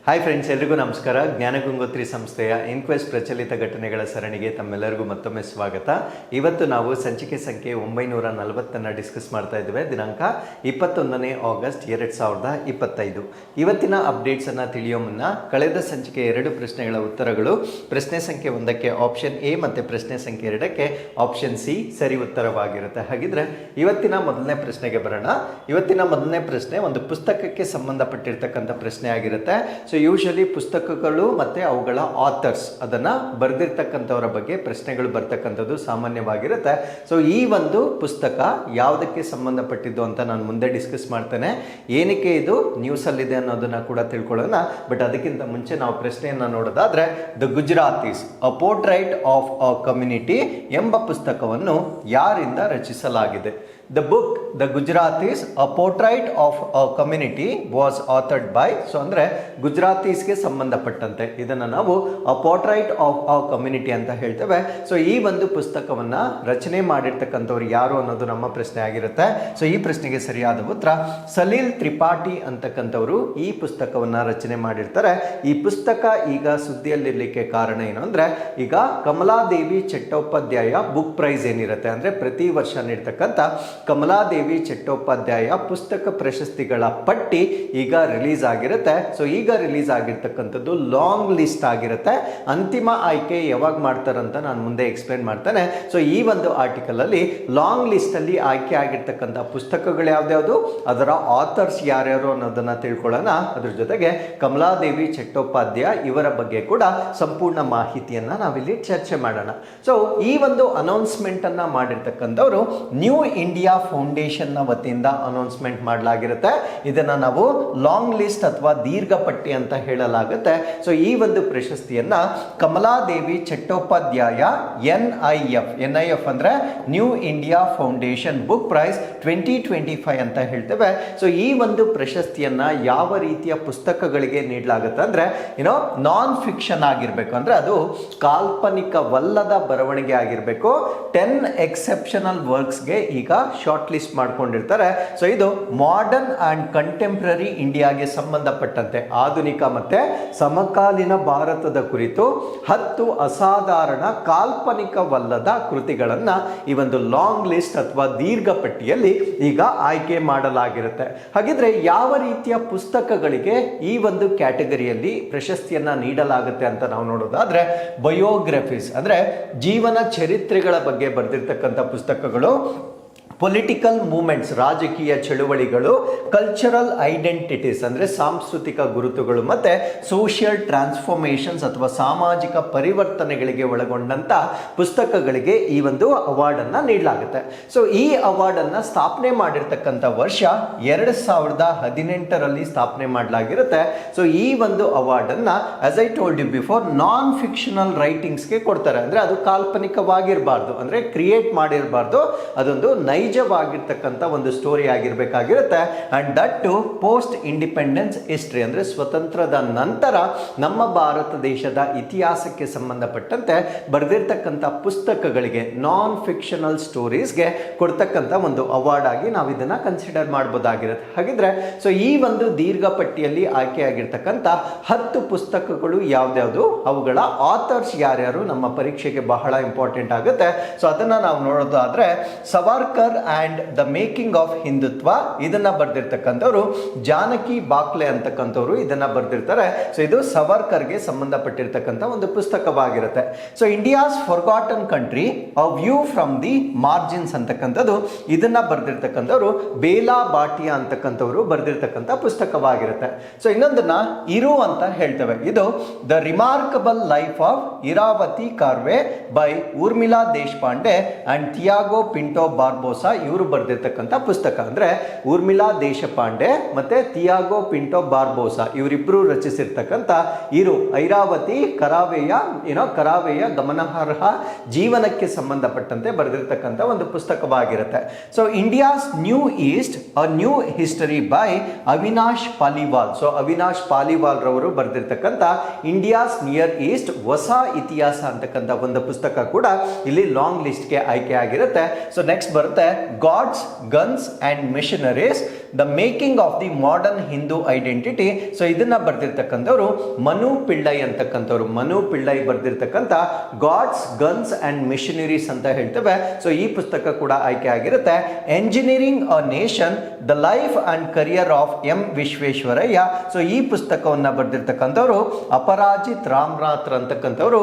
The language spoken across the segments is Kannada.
ಹಾಯ್ ಫ್ರೆಂಡ್ಸ್, ಎಲ್ರಿಗೂ ನಮಸ್ಕಾರ. ಜ್ಞಾನಗಂಗೋತ್ರಿ ಸಂಸ್ಥೆಯ ಇನ್ಕ್ವೆಸ್ಟ್ ಪ್ರಚಲಿತ ಘಟನೆಗಳ ಸರಣಿಗೆ ತಮ್ಮೆಲ್ಲರಿಗೂ ಮತ್ತೊಮ್ಮೆ ಸ್ವಾಗತ. ಇವತ್ತು ನಾವು ಸಂಚಿಕೆ ಸಂಖ್ಯೆ 940 ಡಿಸ್ಕಸ್ ಮಾಡ್ತಾ ಇದ್ದೇವೆ. ದಿನಾಂಕ 21 ಆಗಸ್ಟ್ 2025. ಇವತ್ತಿನ ಅಪ್ಡೇಟ್ಸನ್ನು ತಿಳಿಯೋ ಮುನ್ನ ಕಳೆದ ಸಂಚಿಕೆ 2 ಪ್ರಶ್ನೆಗಳ ಉತ್ತರಗಳು ಪ್ರಶ್ನೆ ಸಂಖ್ಯೆ 1ಕ್ಕೆ ಆಪ್ಷನ್ ಎ ಮತ್ತು ಪ್ರಶ್ನೆ ಸಂಖ್ಯೆ 2ಕ್ಕೆ ಆಪ್ಷನ್ ಸಿ ಸರಿ ಉತ್ತರವಾಗಿರುತ್ತೆ. ಹಾಗಿದ್ರೆ ಇವತ್ತಿನ ಮೊದಲನೇ ಪ್ರಶ್ನೆಗೆ ಬರೋಣ. ಇವತ್ತಿನ ಮೊದಲನೇ ಪ್ರಶ್ನೆ ಒಂದು ಪುಸ್ತಕಕ್ಕೆ ಸಂಬಂಧಪಟ್ಟಿರ್ತಕ್ಕಂಥ ಪ್ರಶ್ನೆ ಆಗಿರುತ್ತೆ. ಸೊ ಯೂಶಲಿ ಪುಸ್ತಕಗಳು ಮತ್ತು ಅವುಗಳ ಆಥರ್ಸ್ ಅದನ್ನು ಬರೆದಿರ್ತಕ್ಕಂಥವರ ಬಗ್ಗೆ ಪ್ರಶ್ನೆಗಳು ಬರ್ತಕ್ಕಂಥದ್ದು ಸಾಮಾನ್ಯವಾಗಿರುತ್ತೆ. ಸೊ ಈ ಒಂದು ಪುಸ್ತಕ ಯಾವುದಕ್ಕೆ ಸಂಬಂಧಪಟ್ಟಿದ್ದು ಅಂತ ನಾನು ಮುಂದೆ ಡಿಸ್ಕಸ್ ಮಾಡ್ತೇನೆ. ಏನಕ್ಕೆ ಇದು ನ್ಯೂಸಲ್ಲಿದೆ ಅನ್ನೋದನ್ನು ಕೂಡ ತಿಳ್ಕೊಳ್ಳೋಣ. ಬಟ್ ಅದಕ್ಕಿಂತ ಮುಂಚೆ ನಾವು ಪ್ರಶ್ನೆಯನ್ನು ನೋಡೋದಾದರೆ the Gujaratis a portrait of a community ಎಂಬ ಪುಸ್ತಕವನ್ನು ಯಾರಿಂದ ರಚಿಸಲಾಗಿದೆ? The book The Gujaratis a portrait of a community was authored by, so ಅಂದರೆ ಗುಜರಾತೀಸ್ಗೆ ಸಂಬಂಧಪಟ್ಟಂತೆ ಇದನ್ನು ನಾವು ಅ ಪೋರ್ಟ್ರೈಟ್ ಆಫ್ ಅ ಕಮ್ಯುನಿಟಿ ಅಂತ ಹೇಳ್ತೇವೆ. ಸೊ ಈ ಒಂದು ಪುಸ್ತಕವನ್ನು ರಚನೆ ಮಾಡಿರ್ತಕ್ಕಂಥವ್ರು ಯಾರು ಅನ್ನೋದು ನಮ್ಮ ಪ್ರಶ್ನೆ ಆಗಿರುತ್ತೆ. ಸೊ ಈ ಪ್ರಶ್ನೆಗೆ ಸರಿಯಾದ ಉತ್ತರ ಸಲೀಲ್ ತ್ರಿಪಾಠಿ ಅಂತಕ್ಕಂಥವ್ರು ಈ ಪುಸ್ತಕವನ್ನು ರಚನೆ ಮಾಡಿರ್ತಾರೆ. ಈ ಪುಸ್ತಕ ಈಗ ಸುದ್ದಿಯಲ್ಲಿರಲಿಕ್ಕೆ ಕಾರಣ ಏನು ಅಂದರೆ, ಈಗ ಕಮಲಾದೇವಿ ಚಟ್ಟೋಪಾಧ್ಯಾಯ ಬುಕ್ ಪ್ರೈಸ್ ಏನಿರುತ್ತೆ ಅಂದರೆ ಪ್ರತಿ ವರ್ಷ ನೀಡ್ತಕ್ಕಂಥ ಕಮಲಾದೇವಿ ಚಟ್ಟೋಪಾಧ್ಯಾಯ ಪುಸ್ತಕ ಪ್ರಶಸ್ತಿಗಳ ಪಟ್ಟಿ ಈಗ ರಿಲೀಸ್ ಆಗಿರುತ್ತೆ. ಸೊ ಈಗ ರಿಲೀಸ್ ಆಗಿರ್ತಕ್ಕಂಥದ್ದು ಲಾಂಗ್ ಲಿಸ್ಟ್ ಆಗಿರುತ್ತೆ. ಅಂತಿಮ ಆಯ್ಕೆ ಯಾವಾಗ ಮಾಡ್ತಾರಂತ ನಾನು ಮುಂದೆ ಎಕ್ಸ್ಪ್ಲೇನ್ ಮಾಡ್ತೇನೆ. ಸೊ ಈ ಒಂದು ಆರ್ಟಿಕಲ್ ಅಲ್ಲಿ ಲಾಂಗ್ ಲಿಸ್ಟ್ ಅಲ್ಲಿ ಆಯ್ಕೆ ಆಗಿರ್ತಕ್ಕಂಥ ಪುಸ್ತಕಗಳು ಯಾವ್ದ್ಯಾವುದು, ಅದರ ಆಥರ್ಸ್ ಯಾರ್ಯಾರು ಅನ್ನೋದನ್ನ ತಿಳ್ಕೊಳ್ಳೋಣ. ಅದ್ರ ಜೊತೆಗೆ ಕಮಲಾದೇವಿ ಚಟ್ಟೋಪಾಧ್ಯಾಯ ಇವರ ಬಗ್ಗೆ ಕೂಡ ಸಂಪೂರ್ಣ ಮಾಹಿತಿಯನ್ನ ನಾವಿಲ್ಲಿ ಚರ್ಚೆ ಮಾಡೋಣ. ಸೊ ಈ ಒಂದು ಅನೌನ್ಸ್ಮೆಂಟ್ ಅನ್ನ ಮಾಡಿರ್ತಕ್ಕಂಥವ್ರು ನ್ಯೂ ಇಂಡಿಯಾ ಫೌಂಡೇಶನ್ ನ ವತಿಯಿಂದ ಅನೌನ್ಸ್ಮೆಂಟ್ ಮಾಡಲಾಗಿರುತ್ತೆ. ಇದನ್ನ ನಾವು ಲಾಂಗ್ ಲಿಸ್ಟ್ ಅಥವಾ ದೀರ್ಘ ಪಟ್ಟಿ ಅಂತ ಹೇಳಲಾಗುತ್ತೆ. ಸೊ ಈ ಒಂದು ಪ್ರಶಸ್ತಿಯನ್ನ ಕಮಲಾದೇವಿ ಚಟ್ಟೋಪಾಧ್ಯಾಯ NIF ಅಂದ್ರೆ new India foundation book prize 2025 ಅಂತ ಹೇಳ್ತೇವೆ. ಸೊ ಈ ಒಂದು ಪ್ರಶಸ್ತಿಯನ್ನ ಯಾವ ರೀತಿಯ ಪುಸ್ತಕಗಳಿಗೆ ನೀಡಲಾಗುತ್ತೆ ಅಂದ್ರೆ ನಾನ್ ಫಿಕ್ಷನ್ ಆಗಿರ್ಬೇಕು, ಅಂದ್ರೆ ಅದು ಕಾಲ್ಪನಿಕವಲ್ಲದ ಬರವಣಿಗೆ ಆಗಿರ್ಬೇಕು. 10 ಎಕ್ಸೆಪ್ಷನಲ್ ವರ್ಕ್ಸ್ಗೆ ಈಗ ಶಾರ್ಟ್ ಲಿಸ್ಟ್ ಮಾಡ್ಕೊಂಡಿರ್ತಾರೆ. ಸೊ ಇದು ಮಾಡರ್ನ್ ಅಂಡ್ ಕಂಟೆಂಪ್ರರಿ ಇಂಡಿಯಾಗೆ ಸಂಬಂಧಪಟ್ಟಂತೆ ಆಧುನಿಕ ಮತ್ತೆ ಸಮಕಾಲೀನ ಭಾರತದ ಕುರಿತು 10 ಅಸಾಧಾರಣ ಕಾಲ್ಪನಿಕವಲ್ಲದ ಕೃತಿಗಳನ್ನ ಈ ಒಂದು ಲಾಂಗ್ ಲಿಸ್ಟ್ ಅಥವಾ ದೀರ್ಘ ಪಟ್ಟಿಯಲ್ಲಿ ಈಗ ಆಯ್ಕೆ ಮಾಡಲಾಗಿರುತ್ತೆ. ಹಾಗಿದ್ರೆ ಯಾವ ರೀತಿಯ ಪುಸ್ತಕಗಳಿಗೆ ಈ ಒಂದು ಕ್ಯಾಟಗರಿಯಲ್ಲಿ ಪ್ರಶಸ್ತಿಯನ್ನ ನೀಡಲಾಗುತ್ತೆ ಅಂತ ನಾವು ನೋಡೋದಾದ್ರೆ ಬಯೋಗ್ರಫೀಸ್ ಅಂದ್ರೆ ಜೀವನ ಚರಿತ್ರೆಗಳ ಬಗ್ಗೆ ಬರೆದಿರ್ತಕ್ಕಂಥ ಪುಸ್ತಕಗಳು, ಪೊಲಿಟಿಕಲ್ ಮೂವ್ಮೆಂಟ್ಸ್ ರಾಜಕೀಯ ಚಳುವಳಿಗಳು, ಕಲ್ಚರಲ್ ಐಡೆಂಟಿಟೀಸ್ ಅಂದರೆ ಸಾಂಸ್ಕೃತಿಕ ಗುರುತುಗಳು, ಮತ್ತು ಸೋಷಿಯಲ್ ಟ್ರಾನ್ಸ್ಫಾರ್ಮೇಷನ್ಸ್ ಅಥವಾ ಸಾಮಾಜಿಕ ಪರಿವರ್ತನೆಗಳಿಗೆ ಒಳಗೊಂಡಂಥ ಪುಸ್ತಕಗಳಿಗೆ ಈ ಒಂದು ಅವಾರ್ಡನ್ನು ನೀಡಲಾಗುತ್ತೆ. ಸೊ ಈ ಅವಾರ್ಡನ್ನು ಸ್ಥಾಪನೆ ಮಾಡಿರ್ತಕ್ಕಂಥ ವರ್ಷ 2018ರಲ್ಲಿ ಸ್ಥಾಪನೆ ಮಾಡಲಾಗಿರುತ್ತೆ. ಸೊ ಈ ಒಂದು ಅವಾರ್ಡನ್ನು as I told you before non fictional ರೈಟಿಂಗ್ಸ್ಗೆ ಕೊಡ್ತಾರೆ. ಅಂದರೆ ಅದು ಕಾಲ್ಪನಿಕವಾಗಿರಬಾರ್ದು, ಅಂದರೆ ಕ್ರಿಯೇಟ್ ಮಾಡಿರಬಾರ್ದು, ಅದೊಂದು ನೈಜವಾಗಿರ್ತಕ್ಕಂಥ ಒಂದು ಸ್ಟೋರಿ ಆಗಿರಬೇಕಾಗಿರುತ್ತೆ. And that to post independence history ಅಂದರೆ ಸ್ವತಂತ್ರದ ನಂತರ ನಮ್ಮ ಭಾರತ ದೇಶದ ಇತಿಹಾಸಕ್ಕೆ ಸಂಬಂಧಪಟ್ಟಂತೆ ಬರೆದಿರ್ತಕ್ಕಂಥ ಪುಸ್ತಕಗಳಿಗೆ ನಾನ್ ಫಿಕ್ಷನಲ್ ಸ್ಟೋರೀಸ್ಗೆ ಕೊಡ್ತಕ್ಕಂಥ ಒಂದು ಅವಾರ್ಡ್ ಆಗಿ ನಾವು ಇದನ್ನ ಕನ್ಸಿಡರ್ ಮಾಡಬಹುದಾಗಿರುತ್ತೆ. ಹಾಗಿದ್ರೆ ಸೊ ಈ ಒಂದು ದೀರ್ಘ ಪಟ್ಟಿಯಲ್ಲಿ ಆಯ್ಕೆಯಾಗಿರ್ತಕ್ಕಂಥ 10 ಪುಸ್ತಕಗಳು ಯಾವ್ದ್ಯಾವುದು, ಅವುಗಳ ಆಥರ್ಸ್ ಯಾರ್ಯಾರು ನಮ್ಮ ಪರೀಕ್ಷೆಗೆ ಬಹಳ ಇಂಪಾರ್ಟೆಂಟ್ ಆಗುತ್ತೆ. ಸೊ ಅದನ್ನ ನಾವು ನೋಡೋದಾದ್ರೆ Savarkar and the making of Hindutva ಇದನ್ನ ಬರೆದಿರ್ತಕ್ಕಂಥವ್ರು ಜಾನಕಿ ಬಾಕ್ಲೆ ಅಂತಕ್ಕಂಥವ್ರು ಇದನ್ನ ಬರೆದಿರ್ತಾರೆ. ಸೊ ಇದು ಸವರ್ಕರ್ಗೆ ಸಂಬಂಧಪಟ್ಟಿರ್ತಕ್ಕಂಥ ಒಂದು ಪುಸ್ತಕವಾಗಿರುತ್ತೆ. So India's forgotten country a view from the margins ಅಂತಕ್ಕಂಥದ್ದು ಇದನ್ನ ಬರೆದಿರ್ತಕ್ಕಂಥವ್ರು ಬೇಲಾ ಬಾಟಿಯಾ ಅಂತಕ್ಕಂಥವ್ರು ಬರೆದಿರ್ತಕ್ಕಂಥ ಪುಸ್ತಕವಾಗಿರುತ್ತೆ. ಸೊ ಇನ್ನೊಂದನ್ನ ಇರು ಅಂತ ಹೇಳ್ತೇವೆ. ಇದು the remarkable life of Irawati Karve by Urmila Deshpande and Thiago Pinto Barbosa ಇವರು ಬರೆದಿರ್ತಕ್ಕಂಥ ಪುಸ್ತಕ. ಅಂದ್ರೆ ಊರ್ಮಿಳಾ ದೇಶಪಾಂಡೆ ಮತ್ತೆ ಥಿಯಾಗೋ ಪಿಂಟೋ ಬಾರ್ಬೋಸಾ ಇವರಿಬ್ರು ರಚಿಸಿರ್ತಕ್ಕಂಥ ಇರು ಐರಾವತಿ ಕರಾವೆಯ ಗಮನಾರ್ಹ ಜೀವನಕ್ಕೆ ಸಂಬಂಧಪಟ್ಟಂತೆ ಬರೆದಿರ್ತಕ್ಕಂಥ ಒಂದು ಪುಸ್ತಕವಾಗಿರುತ್ತೆ. So India's new east a new history by Avinash Paliwal. So Avinash Paliwal ರವರು ಬರೆದಿರ್ತಕ್ಕಂಥ ಇಂಡಿಯಾಸ್ ನಿಯರ್ ಈಸ್ಟ್ ಹೊಸ ಇತಿಹಾಸ ಅಂತಕ್ಕಂಥ ಒಂದು ಪುಸ್ತಕ ಕೂಡ ಇಲ್ಲಿ ಲಾಂಗ್ ಲಿಸ್ಟ್ಗೆ ಆಯ್ಕೆ ಆಗಿರುತ್ತೆ. ಸೊ ನೆಕ್ಸ್ಟ್ ಬರುತ್ತೆ gods guns and missionaries the making of the modern Hindu identity. So ಇದನ್ನ ಬರ್ದಿರ್ತಕ್ಕಂಥವ್ರು ಮನು ಪಿಳ್ಳೈ ಅಂತಕ್ಕಂಥವ್ರು. ಮನು ಪಿಳ್ಳೈ ಬರ್ದಿರ್ತಕ್ಕಂಥ ಗಾಡ್ಸ್ ಗನ್ಸ್ ಅಂಡ್ ಮಿಷನರೀಸ್ ಅಂತ ಹೇಳ್ತೇವೆ. ಸೊ ಈ ಪುಸ್ತಕ ಕೂಡ ಆಯ್ಕೆ ಆಗಿರುತ್ತೆ. Engineering a nation, the life and career of M Visvesvaraya. So ಈ ಪುಸ್ತಕವನ್ನ ಬರ್ದಿರ್ತಕ್ಕಂಥವ್ರು ಅಪರಾಜಿತ್ ರಾಮನಾಥ್ ಅಂತಕ್ಕಂಥವ್ರು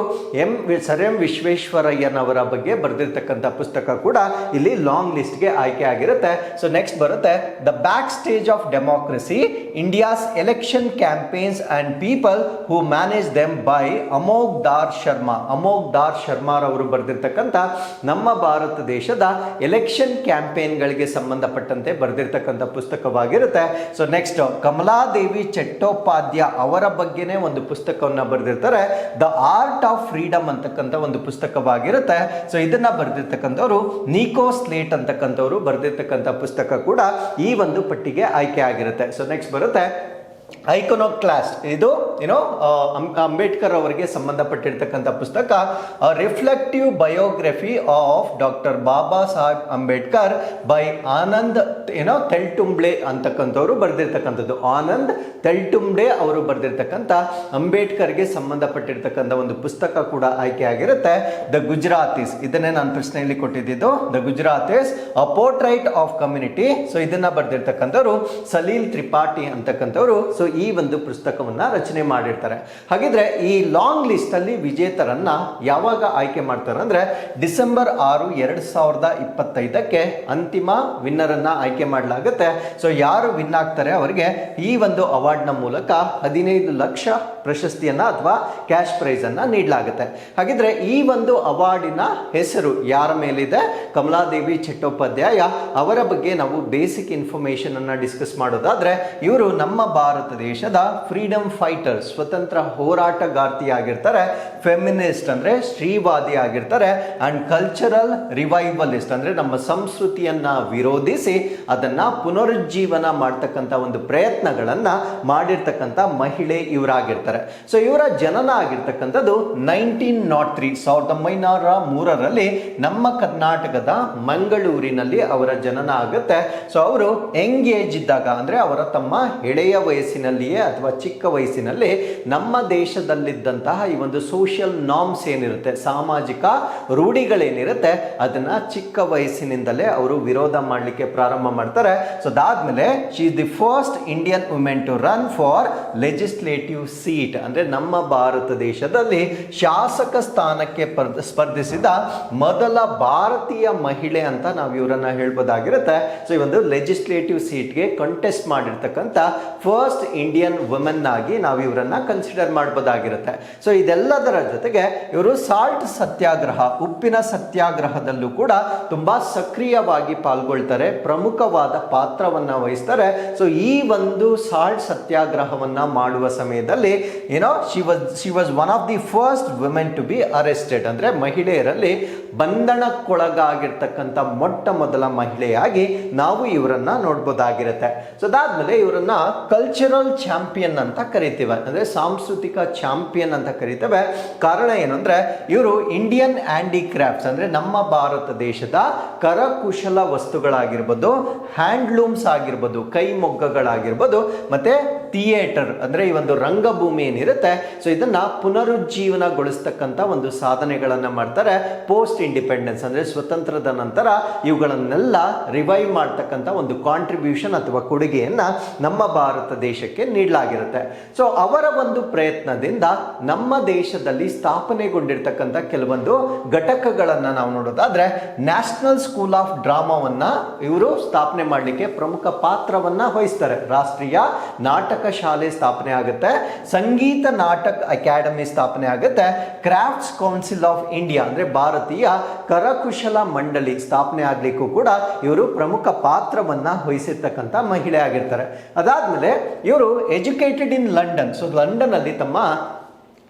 ಸರ್ ಎಂ ವಿಶ್ವೇಶ್ವರಯ್ಯನವರ ಬಗ್ಗೆ ಬರ್ದಿರ್ತಕ್ಕಂಥ ಪುಸ್ತಕ ಕೂಡ ಇಲ್ಲಿ ಲಾಂಗ್ ಲಿಸ್ಟ್ಗೆ ಆಯ್ಕೆ ಆಗಿರುತ್ತೆ. ಸೊ ನೆಕ್ಸ್ಟ್ ಬರುತ್ತೆ the back stage of democracy, India's election campaigns and people who manage them by Amogh Dar Sharma. Amogh Dar ಶರ್ಮಾರವರು ಬರ್ದಿರ್ತಕ್ಕಂಥ ನಮ್ಮ ಭಾರತ ದೇಶದ ಎಲೆಕ್ಷನ್ ಕ್ಯಾಂಪೇನ್ಗಳಿಗೆ ಸಂಬಂಧಪಟ್ಟಂತೆ ಬರ್ದಿರ್ತಕ್ಕಂಥ ಪುಸ್ತಕವಾಗಿರುತ್ತೆ. ಸೊ ನೆಕ್ಸ್ಟ್ ಕಮಲಾದೇವಿ ಚಟ್ಟೋಪಾಧ್ಯಾಯ ಅವರ ಬಗ್ಗೆನೇ ಒಂದು ಪುಸ್ತಕವನ್ನ ಬರೆದಿರ್ತಾರೆ. ದ ಆರ್ಟ್ ಆಫ್ ಫ್ರೀಡಮ್ ಅಂತಕ್ಕಂಥ ಒಂದು ಪುಸ್ತಕವಾಗಿರುತ್ತೆ. ಸೊ ಇದನ್ನ ಬರೆದಿರ್ತಕ್ಕಂಥವ್ರು ನಿಕೋ ಸ್ಲೇಟ್ ಅಂತಕ್ಕಂಥವ್ರು ಬರೆದಿರ್ತಕ್ಕಂಥ ಪುಸ್ತಕ ಕೂಡ ಈ ಒಂದು ಪಟ್ಟಿಗೆ ಆಯ್ಕೆ ಆಗಿರುತ್ತೆ. ಸೊ ನೆಕ್ಸ್ಟ್ ಬರುತ್ತೆ ಐಕೋನೋಕ್ಲಾಸ್ಟ್. ಇದು ಏನೋ ಅಂಬೇಡ್ಕರ್ ಅವರಿಗೆ ಸಂಬಂಧಪಟ್ಟಿರ್ತಕ್ಕಂಥ ಪುಸ್ತಕ. Reflective biography of doctor Baba Saheb Ambedkar by Anand Teltumbde ಅಂತಕ್ಕಂಥವ್ರು ಬರೆದಿರ್ತಕ್ಕಂಥದ್ದು. ಆನಂದ್ ತೆಲ್ಟುಂಬ್ಡೆ ಅವರು ಬರೆದಿರ್ತಕ್ಕಂಥ ಅಂಬೇಡ್ಕರ್ಗೆ ಸಂಬಂಧಪಟ್ಟಿರ್ತಕ್ಕಂಥ ಒಂದು ಪುಸ್ತಕ ಕೂಡ ಆಯ್ಕೆ ಆಗಿರುತ್ತೆ. ದ ಗುಜರಾತೀಸ್, ಇದನ್ನೇ ನಾನು ಪ್ರಶ್ನೆಯಲ್ಲಿ ಕೊಟ್ಟಿದ್ದು. The Gujaratis a portrait of community. So ಇದನ್ನ ಬರೆದಿರ್ತಕ್ಕಂಥವ್ರು ಸಲೀಲ್ ತ್ರಿಪಾಠಿ ಅಂತಕ್ಕಂಥವ್ರು. ಸೊ ಈ ಒಂದು ಪುಸ್ತಕವನ್ನ ರಚನೆ ಮಾಡಿರ್ತಾರೆ. ಹಾಗಿದ್ರೆ ಈ ಲಾಂಗ್ ಲಿಸ್ಟ್ ಅಲ್ಲಿ ವಿಜೇತರನ್ನ ಯಾವಾಗ ಆಯ್ಕೆ ಮಾಡ್ತಾರೆ ಅಂದ್ರೆ ಡಿಸೆಂಬರ್ 6, 2025 ಅಂತಿಮ ವಿನ್ನರ್ ಅನ್ನ ಆಯ್ಕೆ ಮಾಡಲಾಗುತ್ತೆ. ಸೊ ಯಾರು ವಿನ್ ಆಗ್ತಾರೆ ಅವರಿಗೆ ಈ ಒಂದು ಅವಾರ್ಡ್ ನ ಮೂಲಕ 15 ಲಕ್ಷ ಪ್ರಶಸ್ತಿಯನ್ನ ಅಥವಾ ಕ್ಯಾಶ್ ಪ್ರೈಸ್ ಅನ್ನ ನೀಡಲಾಗುತ್ತೆ. ಹಾಗಿದ್ರೆ ಈ ಒಂದು ಅವಾರ್ಡಿನ ಹೆಸರು ಯಾರ ಮೇಲಿದೆ? ಕಮಲಾದೇವಿ ಚಟ್ಟೋಪಾಧ್ಯಾಯ ಅವರ ಬಗ್ಗೆ ನಾವು ಬೇಸಿಕ್ ಇನ್ಫಾರ್ಮೇಶನ್ ಅನ್ನ ಡಿಸ್ಕಸ್ ಮಾಡೋದಾದ್ರೆ ಇವರು ನಮ್ಮ ಭಾರತ ದೇಶದ ಫ್ರೀಡಮ್ ಫೈಟರ್, ಸ್ವತಂತ್ರ ಹೋರಾಟಗಾರ್ತಿ ಆಗಿರ್ತಾರೆ. ಫೆಮಿನಿಸ್ಟ್ ಅಂದ್ರೆ ಸ್ತ್ರೀವಾದಿ ಆಗಿರ್ತಾರೆ. ಅಂಡ್ ಕಲ್ಚರಲ್ ರಿವೈವಲಿಸ್ಟ್ ಅಂದ್ರೆ ನಮ್ಮ ಸಂಸ್ಕೃತಿಯನ್ನ ವಿರೋಧಿಸಿ ಅದನ್ನ ಪುನರುಜ್ಜೀವನ ಮಾಡ್ತಕ್ಕಂಥ ಒಂದು ಪ್ರಯತ್ನಗಳನ್ನ ಮಾಡಿರ್ತಕ್ಕಂಥ ಮಹಿಳೆ ಇವರಾಗಿರ್ತಾರೆ. ಸೊ ಇವರ ಜನನ ಆಗಿರ್ತಕ್ಕಂಥದ್ದು 1903, 1903ರಲ್ಲಿ ನಮ್ಮ ಕರ್ನಾಟಕದ ಮಂಗಳೂರಿನಲ್ಲಿ ಅವರ ಜನನ ಆಗುತ್ತೆ. ಸೊ ಅವರು ಯಂಗ್ ಏಜ್ ಇದ್ದಾಗ ಅಂದ್ರೆ ಅವರ ತಮ್ಮ ಎಳೆಯ ವಯಸ್ಸಿನಲ್ಲಿಯೇ ಅಥವಾ ಚಿಕ್ಕ ವಯಸ್ಸಿನಲ್ಲಿ ನಮ್ಮ ದೇಶದಲ್ಲಿದ್ದಂತಹ ಈ ಒಂದು ಸೋಷಿಯಲ್ ನಾರ್ಮ್ಸ್ ಏನಿರುತ್ತೆ, ಸಾಮಾಜಿಕ ರೂಢಿಗಳೇನಿರುತ್ತೆ, ಅದನ್ನ ಚಿಕ್ಕ ವಯಸ್ಸಿನಿಂದಲೇ ಅವರು ವಿರೋಧ ಮಾಡಲಿಕ್ಕೆ ಪ್ರಾರಂಭ ಮಾಡ್ತಾರೆ. ಸೊ ಅದಾದ್ಮೇಲೆ she is the first Indian women to run for legislative seat ಅಂದ್ರೆ ನಮ್ಮ ಭಾರತ ದೇಶದಲ್ಲಿ ಶಾಸಕ ಸ್ಥಾನಕ್ಕೆ ಸ್ಪರ್ಧಿಸಿದ ಮೊದಲ ಭಾರತೀಯ ಮಹಿಳೆ ಅಂತ ನಾವು ಇವರನ್ನ ಹೇಳ್ಬೋದಾಗಿರುತ್ತೆ. ಸೊ ಈ ಒಂದು ಲೆಜಿಸ್ಲೇಟಿವ್ ಸೀಟ್ಗೆ ಕಂಟೆಸ್ಟ್ ಮಾಡಿರ್ತಕ್ಕಂಥ ಫಸ್ಟ್ ಇಂಡಿಯನ್ ವುಮೆನ್ ಆಗಿ ನಾವು ಇವರನ್ನ ಕನ್ಸಿಡರ್ ಮಾಡಬಹುದಾಗಿರುತ್ತೆ. ಸೊ ಇದೆಲ್ಲದರ ಜೊತೆಗೆ ಇವರು ಸಾಲ್ಟ್ ಸತ್ಯಾಗ್ರಹ, ಉಪ್ಪಿನ ಸತ್ಯಾಗ್ರಹದಲ್ಲೂ ಕೂಡ ತುಂಬಾ ಸಕ್ರಿಯವಾಗಿ ಪಾಲ್ಗೊಳ್ತಾರೆ, ಪ್ರಮುಖವಾದ ಪಾತ್ರವನ್ನ ವಹಿಸ್ತಾರೆ. ಸೊ ಈ ಒಂದು ಸಾಲ್ಟ್ ಸತ್ಯಾಗ್ರಹವನ್ನ ಮಾಡುವ ಸಮಯದಲ್ಲಿ she was one of the first women to be arrested ಅಂದ್ರೆ ಮಹಿಳೆಯರಲ್ಲಿ ಬಂಧನಕ್ಕೊಳಗಾಗಿರ್ತಕ್ಕಂಥ ಮೊಟ್ಟ ಮೊದಲ ಮಹಿಳೆಯಾಗಿ ನಾವು ಇವರನ್ನ ನೋಡ್ಬೋದಾಗಿರುತ್ತೆ. ಸೊ ಅದಾದ್ಮೇಲೆ ಇವರನ್ನ ಕಲ್ಚರಲ್ ಚಾಂಪಿಯನ್ ಅಂತ ಕರಿತೀವಿ, ಅಂದ್ರೆ ಸಾಂಸ್ಕೃತಿಕ ಚಾಂಪಿಯನ್ ಅಂತ ಕರಿತೇವೆ. ಕಾರಣ ಏನು ಅಂದ್ರೆ ಇವರು ಇಂಡಿಯನ್ ಹ್ಯಾಂಡಿಕ್ರಾಫ್ಟ್ಸ್ ಅಂದ್ರೆ ನಮ್ಮ ಭಾರತ ದೇಶದ ಕರಕುಶಲ ವಸ್ತುಗಳಾಗಿರ್ಬೋದು, ಹ್ಯಾಂಡ್ಲೂಮ್ಸ್ ಆಗಿರ್ಬೋದು, ಕೈಮೊಗ್ಗಗಳಾಗಿರ್ಬೋದು, ಮತ್ತೆ ಥಿಯೇಟರ್ ಅಂದ್ರೆ ಈ ಒಂದು ರಂಗಭೂಮಿ ಏನಿರುತ್ತೆ, ಸೊ ಇದನ್ನ ಪುನರುಜ್ಜೀವನಗೊಳಿಸ್ತಕ್ಕಂಥ ಒಂದು ಸಾಧನೆಗಳನ್ನ ಮಾಡ್ತಾರೆ. ಪೋಸ್ಟ್ ಇಂಡಿಪೆಂಡೆನ್ಸ್ ಅಂದ್ರೆ ಸ್ವತಂತ್ರದ ನಂತರ ಇವುಗಳನ್ನೆಲ್ಲ ರಿವೈವ್ ಮಾಡ್ತಕ್ಕಂಥ ಒಂದು ಕಾಂಟ್ರಿಬ್ಯೂಷನ್ ಅಥವಾ ಕೊಡುಗೆಯನ್ನ ನಮ್ಮ ಭಾರತ ದೇಶಕ್ಕೆ ನೀಡಲಾಗಿರುತ್ತೆ. ಸೊ ಅವರ ಒಂದು ಪ್ರಯತ್ನದಿಂದ ನಮ್ಮ ದೇಶದಲ್ಲಿ ಸ್ಥಾಪನೆಗೊಂಡಿರ್ತಕ್ಕಂಥ ಕೆಲವೊಂದು ಘಟಕಗಳನ್ನ ನಾವು ನೋಡೋದಾದ್ರೆ ನ್ಯಾಷನಲ್ ಸ್ಕೂಲ್ ಆಫ್ ಡ್ರಾಮಾವನ್ನ ಇವರು ಸ್ಥಾಪನೆ ಮಾಡಲಿಕ್ಕೆ ಪ್ರಮುಖ ಪಾತ್ರವನ್ನ ವಹಿಸ್ತಾರೆ. ರಾಷ್ಟ್ರೀಯ ನಾಟಕ ಶಾಲೆ ಸ್ಥಾಪನೆ ಆಗುತ್ತೆ, ಸಂಗೀತ ನಾಟಕ ಅಕಾಡೆಮಿ ಸ್ಥಾಪನೆ ಆಗುತ್ತೆ, ಕ್ರಾಫ್ಟ್ಸ್ ಕೌನ್ಸಿಲ್ ಆಫ್ ಇಂಡಿಯಾ ಅಂದ್ರೆ ಭಾರತೀಯ ಕರಕುಶಲ ಮಂಡಳಿ ಸ್ಥಾಪನೆ ಆಗ್ಲಿಕ್ಕೂ ಕೂಡ ಇವರು ಪ್ರಮುಖ ಪಾತ್ರವನ್ನ ವಹಿಸಿರ್ತಕ್ಕಂಥ ಮಹಿಳೆ ಆಗಿರ್ತಾರೆ. ಅದಾದ್ಮೇಲೆ ಇವರು educated in London. So London ಅಲ್ಲಿ ತಮ್ಮ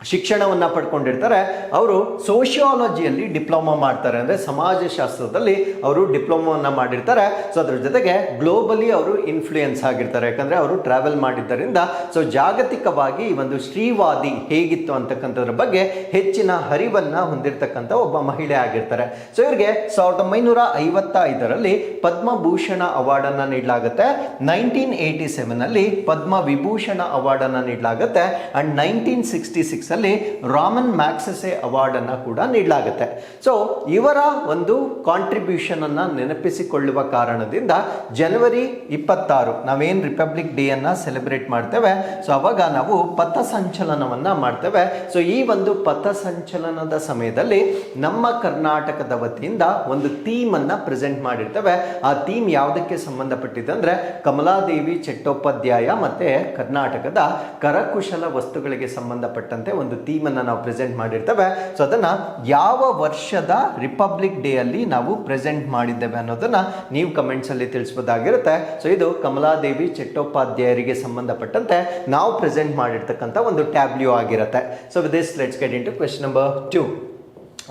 ಶಿಕ್ಷಣವನ್ನು ಪಡ್ಕೊಂಡಿರ್ತಾರೆ, ಅವರು ಸೋಷಿಯಾಲಜಿಯಲ್ಲಿ ಡಿಪ್ಲೊಮಾ ಮಾಡ್ತಾರೆ, ಅಂದರೆ ಸಮಾಜಶಾಸ್ತ್ರದಲ್ಲಿ ಅವರು ಡಿಪ್ಲೊಮಾವನ್ನು ಮಾಡಿರ್ತಾರೆ. ಸೊ ಅದ್ರ ಜೊತೆಗೆ ಗ್ಲೋಬಲಿ ಅವರು ಇನ್ಫ್ಲೂಯೆನ್ಸ್ ಆಗಿರ್ತಾರೆ, ಯಾಕಂದರೆ ಅವರು ಟ್ರಾವೆಲ್ ಮಾಡಿದ್ದರಿಂದ. ಸೊ ಜಾಗತಿಕವಾಗಿ ಈ ಒಂದು ಸ್ತ್ರೀವಾದಿ ಹೇಗಿತ್ತು ಅಂತಕ್ಕಂಥದ್ರ ಬಗ್ಗೆ ಹೆಚ್ಚಿನ ಹರಿವನ್ನು ಹೊಂದಿರತಕ್ಕಂಥ ಒಬ್ಬ ಮಹಿಳೆ ಆಗಿರ್ತಾರೆ. ಸೊ ಇವರಿಗೆ 1955ರಲ್ಲಿ ಪದ್ಮಭೂಷಣ ಅವಾರ್ಡನ್ನು ನೀಡಲಾಗುತ್ತೆ. 1987ನಲ್ಲಿ ಪದ್ಮವಿಭೂಷಣ ಅವಾರ್ಡನ್ನು ನೀಡಲಾಗುತ್ತೆ. ಆ್ಯಂಡ್ 1966 ಅಲ್ಲಿ ರಾಮನ್ ಮ್ಯಾಗ್ಸೆಸೆ ಅವಾರ್ಡ್ ಅನ್ನು ಕೂಡ ನೀಡಲಾಗುತ್ತೆ. ಸೊ ಇವರ ಒಂದು ಕಾಂಟ್ರಿಬ್ಯೂಷನ್ ಅನ್ನ ನೆನಪಿಸಿಕೊಳ್ಳುವ ಕಾರಣದಿಂದ ಜನವರಿ 26 ನಾವೇನು ರಿಪಬ್ಲಿಕ್ ಡೇ ಅನ್ನ ಸೆಲೆಬ್ರೇಟ್ ಮಾಡ್ತೇವೆ, ಸೊ ಅವಾಗ ನಾವು ಪಥಸಂಚಲನವನ್ನ ಮಾಡ್ತೇವೆ. ಸೊ ಈ ಒಂದು ಪಥಸಂಚಲನದ ಸಮಯದಲ್ಲಿ ನಮ್ಮ ಕರ್ನಾಟಕದ ವತಿಯಿಂದ ಒಂದು ಥೀಮ್ ಅನ್ನ ಪ್ರೆಸೆಂಟ್ ಮಾಡಿರ್ತೇವೆ. ಆ ಥೀಮ್ ಯಾವುದಕ್ಕೆ ಸಂಬಂಧಪಟ್ಟಿದೆ ಅಂದ್ರೆ ಕಮಲಾದೇವಿ ಚಟ್ಟೋಪಾಧ್ಯಾಯ ಮತ್ತೆ ಕರ್ನಾಟಕದ ಕರಕುಶಲ ವಸ್ತುಗಳಿಗೆ ಸಂಬಂಧಪಟ್ಟಂತೆ ಒಂದು ಥೀಮ್ ಅನ್ನ ನಾವು ಪ್ರೆಸೆಂಟ್ ಮಾಡಿರ್ತೇವೆ. ಸೊ ಅದನ್ನ ಯಾವ ವರ್ಷದ ರಿಪಬ್ಲಿಕ್ ಡೇ ಅಲ್ಲಿ ನಾವು ಪ್ರೆಸೆಂಟ್ ಮಾಡಿದ್ದೇವೆ ಅನ್ನೋದನ್ನ ನೀವು ಕಮೆಂಟ್ಸ್ ಅಲ್ಲಿ ತಿಳಿಸಬಹುದಾಗಿರುತ್ತೆ. ಸೊ ಇದು ಕಮಲಾದೇವಿ ಚಟ್ಟೋಪಾಧ್ಯಾಯರಿಗೆ ಸಂಬಂಧಪಟ್ಟಂತೆ ನಾವು ಪ್ರೆಸೆಂಟ್ ಮಾಡಿರ್ತಕ್ಕಂಥ ಒಂದು ಟ್ಯಾಬ್ಲ್ಯೂ ಆಗಿರುತ್ತೆ. So with this let's get into question number 2.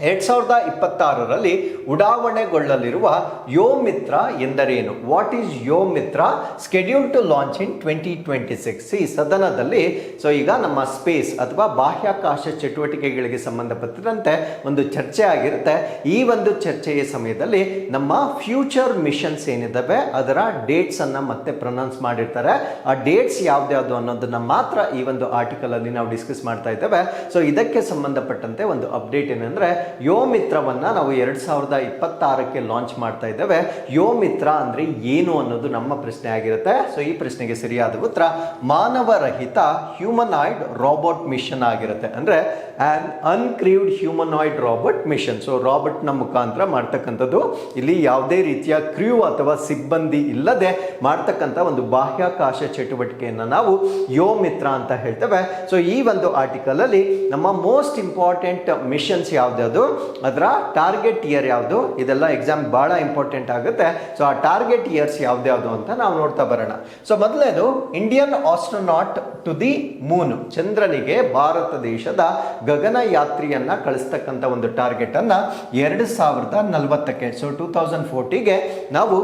2026ರಲ್ಲಿ ಉಡಾವಣೆಗೊಳ್ಳಲಿರುವ ಯೋ ಮಿತ್ರ ಎಂದರೇನು? What is Vyommitra schedule to launch in 2026? ಈ ಸದನದಲ್ಲಿ ಸೊ ಈಗ ನಮ್ಮ ಸ್ಪೇಸ್ ಅಥವಾ ಬಾಹ್ಯಾಕಾಶ ಚಟುವಟಿಕೆಗಳಿಗೆ ಸಂಬಂಧಪಟ್ಟಂತೆ ಒಂದು ಚರ್ಚೆ ಆಗಿರುತ್ತೆ. ಈ ಒಂದು ಚರ್ಚೆಯ ಸಮಯದಲ್ಲಿ ನಮ್ಮ ಫ್ಯೂಚರ್ ಮಿಷನ್ಸ್ ಏನಿದ್ದಾವೆ ಅದರ ಡೇಟ್ಸ್ ಅನ್ನ ಮತ್ತೆ ಪ್ರೊನೌನ್ಸ್ ಮಾಡಿರ್ತಾರೆ. ಆ ಡೇಟ್ಸ್ ಯಾವ್ದ್ಯಾವ್ದು ಅನ್ನೋದನ್ನ ಮಾತ್ರ ಈ ಒಂದು ಆರ್ಟಿಕಲ್ ಅಲ್ಲಿ ನಾವು ಡಿಸ್ಕಸ್ ಮಾಡ್ತಾ ಇದ್ದೇವೆ. ಸೊ ಇದಕ್ಕೆ ಸಂಬಂಧಪಟ್ಟಂತೆ ಒಂದು ಅಪ್ಡೇಟ್ ಏನಂದ್ರೆ ಯೋ ಮಿತ್ರವನ್ನ ನಾವು 2026ಕ್ಕೆ ಲಾಂಚ್ ಮಾಡ್ತಾ ಇದ್ದೇವೆ. ಯೋ ಮಿತ್ರ ಅಂದ್ರೆ ಏನು ಅನ್ನೋದು ನಮ್ಮ ಪ್ರಶ್ನೆ ಆಗಿರುತ್ತೆ. ಸೊ ಈ ಪ್ರಶ್ನೆಗೆ ಸರಿಯಾದ ಉತ್ತರ ಮಾನವರಹಿತ ಹ್ಯೂಮನಾಯ್ಡ್ ರೋಬೋಟ್ ಮಿಷನ್ ಆಗಿರುತ್ತೆ. ಅಂದ್ರೆ an uncrewed humanoid robot mission. So robot ನ ಮುಖಾಂತರ ಮಾಡ್ತಕ್ಕಂಥದ್ದು, ಇಲ್ಲಿ ಯಾವುದೇ ರೀತಿಯ ಕ್ರ್ಯೂ ಅಥವಾ ಸಿಬ್ಬಂದಿ ಇಲ್ಲದೆ ಮಾಡ್ತಕ್ಕಂಥ ಒಂದು ಬಾಹ್ಯಾಕಾಶ ಚಟುವಟಿಕೆಯನ್ನು ನಾವು ಯೋ ಮಿತ್ರ ಅಂತ ಹೇಳ್ತೇವೆ. ಸೊ ಈ ಒಂದು ಆರ್ಟಿಕಲ್ ಅಲ್ಲಿ ನಮ್ಮ ಮೋಸ್ಟ್ ಇಂಪಾರ್ಟೆಂಟ್ ಮಿಷನ್ಸ್ ಯಾವ್ದು, ಅದರ ಟಾರ್ಗೆಟ್ ಇಯರ್ ಯಾವುದು, ಇದೆಲ್ಲ ಎಕ್ಸಾಮ್ ಬಹಳ ಇಂಪಾರ್ಟೆಂಟ್ ಆಗುತ್ತೆ. ಸೊ ಆ ಟಾರ್ಗೆಟ್ ಇಯರ್ಸ್ ಯಾವ್ದು ಅಂತ ನಾವು ನೋಡ್ತಾ ಬರೋಣ. ಸೊ ಮೊದಲನೇದು Indian astronaut to the moon, ಚಂದ್ರನಿಗೆ ಭಾರತ ದೇಶದ ಗಗನಯಾತ್ರಿಯನ್ನ ಕಳಿಸ್ತಕ್ಕಂಥ ಒಂದು ಟಾರ್ಗೆಟ್ ಅನ್ನ 2040ಕ್ಕೆ ಸೊ 2040ಗೆ ನಾವು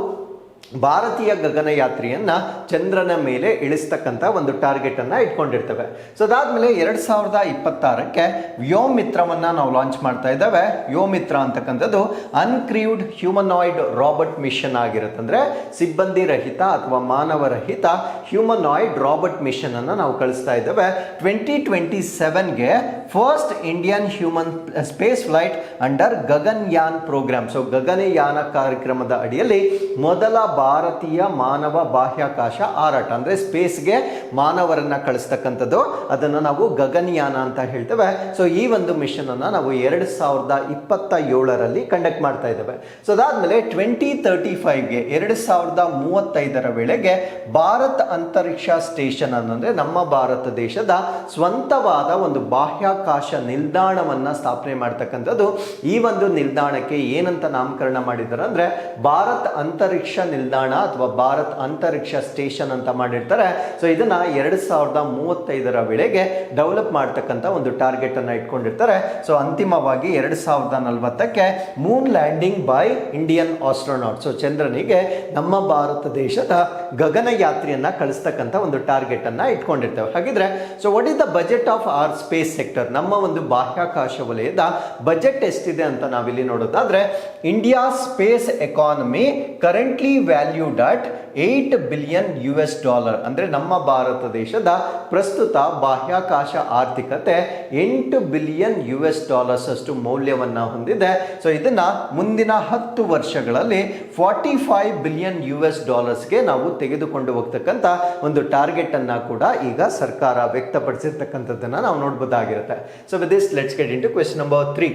ಭಾರತೀಯ ಗಗನಯಾತ್ರಿಯನ್ನ ಚಂದ್ರನ ಮೇಲೆ ಇಳಿಸ್ತಕ್ಕಂಥ ಒಂದು ಟಾರ್ಗೆಟ್ ಅನ್ನ ಇಟ್ಕೊಂಡಿರ್ತೇವೆ. ಸೊ ಅದಾದ್ಮೇಲೆ 2026ಕ್ಕೆ ವ್ಯೋಮ್ ಮಿತ್ರವನ್ನ ನಾವು ಲಾಂಚ್ ಮಾಡ್ತಾ ಇದ್ದೇವೆ. ವ್ಯೋಮ್ ಮಿತ್ರ ಅಂತಕ್ಕಂಥದ್ದು ಅನ್ಕ್ರೀವ್ಡ್ ಹ್ಯೂಮನಾಯ್ಡ್ ರಾಬರ್ಟ್ ಮಿಷನ್ ಆಗಿರುತ್ತೆ. ಅಂದ್ರೆ ಸಿಬ್ಬಂದಿ ರಹಿತ ಅಥವಾ ಮಾನವರಹಿತ ಹ್ಯೂಮನಾಯ್ಡ್ ರಾಬರ್ಟ್ ಮಿಷನ್ ಅನ್ನ ನಾವು ಕಳಿಸ್ತಾ ಇದ್ದೇವೆ. 2027ಗೆ first Indian human space flight under Gaganyaan programme. So Gaganyaan ಕಾರ್ಯಕ್ರಮದ ಅಡಿಯಲ್ಲಿ ಮೊದಲ ಭಾರತೀಯ ಮಾನವ ಬಾಹ್ಯಾಕಾಶ ಹಾರಾಟ, ಅಂದ್ರೆ ಸ್ಪೇಸ್ಗೆ ಮಾನವರನ್ನ ಕಳಿಸ್ತಕ್ಕಂಥದ್ದು, ಅದನ್ನು ನಾವು ಗಗನಯಾನ ಅಂತ ಹೇಳ್ತೇವೆ. ಸೊ ಈ ಒಂದು ಮಿಷನ್ ಅನ್ನ ನಾವು 2027ರಲ್ಲಿ ಕಂಡಕ್ಟ್ ಮಾಡ್ತಾ ಇದ್ದೇವೆ. ಸೊ ಅದಾದ್ಮೇಲೆ 2035ಗೆ 2035ರ ವೇಳೆಗೆ ಭಾರತ್ ಅಂತರಿಕ್ಷ ಸ್ಟೇಷನ್ ಅನ್ನಂದ್ರೆ ನಮ್ಮ ಭಾರತ ದೇಶದ ಸ್ವಂತವಾದ ಒಂದು ಬಾಹ್ಯಾಕಾಶ ನಿಲ್ದಾಣವನ್ನ ಸ್ಥಾಪನೆ ಮಾಡ್ತಕ್ಕಂಥದ್ದು. ಈ ಒಂದು ನಿಲ್ದಾಣಕ್ಕೆ ಏನಂತ ನಾಮಕರಣ ಮಾಡಿದ್ದಾರೆ ಅಂದ್ರೆ ಭಾರತ್ ಅಂತರಿಕ್ಷ ನಿಲ್ದಾಣ ಅಥವಾ ಭಾರತ್ ಅಂತರಿಕ್ಷ ಸ್ಟೇಷನ್ ಅಂತ ಮಾಡಿರ್ತಾರೆ. ಸೊ ಇದನ್ನ 2035ರ ವೇಳೆಗೆ ಡೆವಲಪ್ ಮಾಡ್ತಕ್ಕಂಥ ಒಂದು ಟಾರ್ಗೆಟ್ ಅನ್ನ ಇಟ್ಕೊಂಡಿರ್ತಾರೆ. ಸೊ ಅಂತಿಮವಾಗಿ 2040ಕ್ಕೆ moon landing by Indian astronaut. So ಚಂದ್ರನಿಗೆ ನಮ್ಮ ಭಾರತ ದೇಶದ ಗಗನಯಾತ್ರಿಯನ್ನ ಕಳಿಸ್ತಕ್ಕಂಥ ಒಂದು ಟಾರ್ಗೆಟ್ ಅನ್ನ ಇಟ್ಕೊಂಡಿರ್ತೇವೆ. ಹಾಗಿದ್ರೆ so what is the budget of our space sector? ನಮ್ಮ ಒಂದು ಬಾಹ್ಯಾಕಾಶ ವಲಯದ ಬಜೆಟ್ ಎಷ್ಟಿದೆ ಅಂತ ನಾವಿಲ್ಲಿ ನೋಡೋದಾದ್ರೆ India space economy currently valued at $8 billion ಅಂದ್ರೆ ನಮ್ಮ ಭಾರತ ದೇಶದ ಪ್ರಸ್ತುತ ಬಾಹ್ಯಾಕಾಶ ಆರ್ಥಿಕತೆ $8 ಬಿಲಿಯನ್ ಅಷ್ಟು ಮೌಲ್ಯವನ್ನ ಹೊಂದಿದೆ. ಸೊ ಇದನ್ನ ಮುಂದಿನ 10 ವರ್ಷಗಳಲ್ಲಿ $45 ಬಿಲಿಯನ್ ಗೆ ನಾವು ತೆಗೆದುಕೊಂಡು ಹೋಗ್ತಕ್ಕಂಥ ಒಂದು ಟಾರ್ಗೆಟ್ ಅನ್ನ ಕೂಡ ಈಗ ಸರ್ಕಾರ ವ್ಯಕ್ತಪಡಿಸಿರ್ತಕ್ಕಂಥದ್ದನ್ನ ನಾವು ನೋಡಬಹುದಾಗಿರುತ್ತೆ. So with this let's get into question number 3.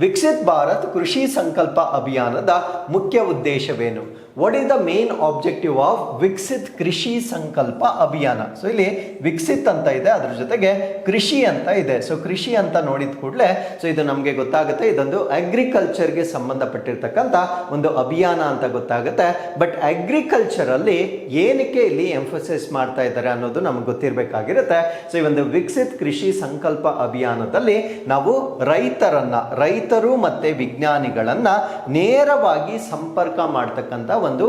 Viksit Bharat Krishi Sankalp ಅಭಿಯಾನದ ಮುಖ್ಯ ಉದ್ದೇಶವೇನು? What is the main objective of Viksit Krishi Sankalp ಅಭಿಯಾನ? ಸೊ ಇಲ್ಲಿ ವಿಕಸಿತ್ ಅಂತ ಇದೆ, ಅದ್ರ ಜೊತೆಗೆ ಕೃಷಿ ಅಂತ ಇದೆ. ಸೊ ಕೃಷಿ ಅಂತ ನೋಡಿದ ಕೂಡಲೇ ಸೊ ಇದು ನಮಗೆ ಗೊತ್ತಾಗುತ್ತೆ, ಇದೊಂದು ಅಗ್ರಿಕಲ್ಚರ್ಗೆ ಸಂಬಂಧಪಟ್ಟಿರ್ತಕ್ಕಂಥ ಒಂದು ಅಭಿಯಾನ ಅಂತ ಗೊತ್ತಾಗುತ್ತೆ. ಬಟ್ ಅಗ್ರಿಕಲ್ಚರ್ ಅಲ್ಲಿ ಏನಕ್ಕೆ ಇಲ್ಲಿ ಎಂಫಸಿಸ್ ಮಾಡ್ತಾ ಇದ್ದಾರೆ ಅನ್ನೋದು ನಮ್ಗೆ ಗೊತ್ತಿರಬೇಕಾಗಿರುತ್ತೆ. ಸೊ ಈ ಒಂದು ವಿಕಸಿತ್ ಕೃಷಿ ಸಂಕಲ್ಪ ಅಭಿಯಾನದಲ್ಲಿ ನಾವು ರೈತರು ಮತ್ತೆ ವಿಜ್ಞಾನಿಗಳನ್ನ ನೇರವಾಗಿ ಸಂಪರ್ಕ ಮಾಡ್ತಕ್ಕಂಥ ಒಂದು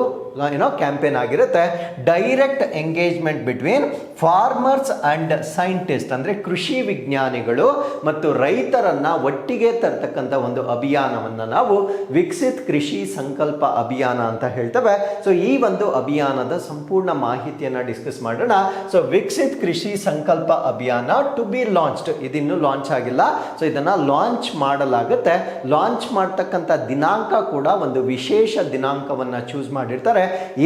ಕ್ಯಾಂಪೇನ್ ಆಗಿರುತ್ತೆ. Direct engagement between farmers and scientist, ಅಂದ್ರೆ ಕೃಷಿ ವಿಜ್ಞಾನಿಗಳು ಮತ್ತು ರೈತರನ್ನ ಒಟ್ಟಿಗೆ ತರ್ತಕ್ಕಂಥ ಒಂದು ಅಭಿಯಾನವನ್ನ ನಾವು ವಿಕಸಿತ್ ಕೃಷಿ ಸಂಕಲ್ಪ ಅಭಿಯಾನ ಅಂತ ಹೇಳ್ತೇವೆ. ಸೊ ಈ ಒಂದು ಅಭಿಯಾನದ ಸಂಪೂರ್ಣ ಮಾಹಿತಿಯನ್ನ ಡಿಸ್ಕಸ್ ಮಾಡೋಣ. ಸೊ ವಿಕಸಿತ್ ಕೃಷಿ ಸಂಕಲ್ಪ ಅಭಿಯಾನ ಟು ಬಿ ಲಾಂಚ್ಡ್, ಇದಿನ್ನೂ ಲಾಂಚ್ ಆಗಿಲ್ಲ. ಸೊ ಇದನ್ನ ಲಾಂಚ್ ಮಾಡಲಾಗುತ್ತೆ. ಲಾಂಚ್ ಮಾಡ್ತಕ್ಕಂಥ ದಿನಾಂಕ ಕೂಡ ಒಂದು ವಿಶೇಷ ದಿನಾಂಕವನ್ನ ಚೂಸ್ ಮಾಡಿರ್ತಾರೆ.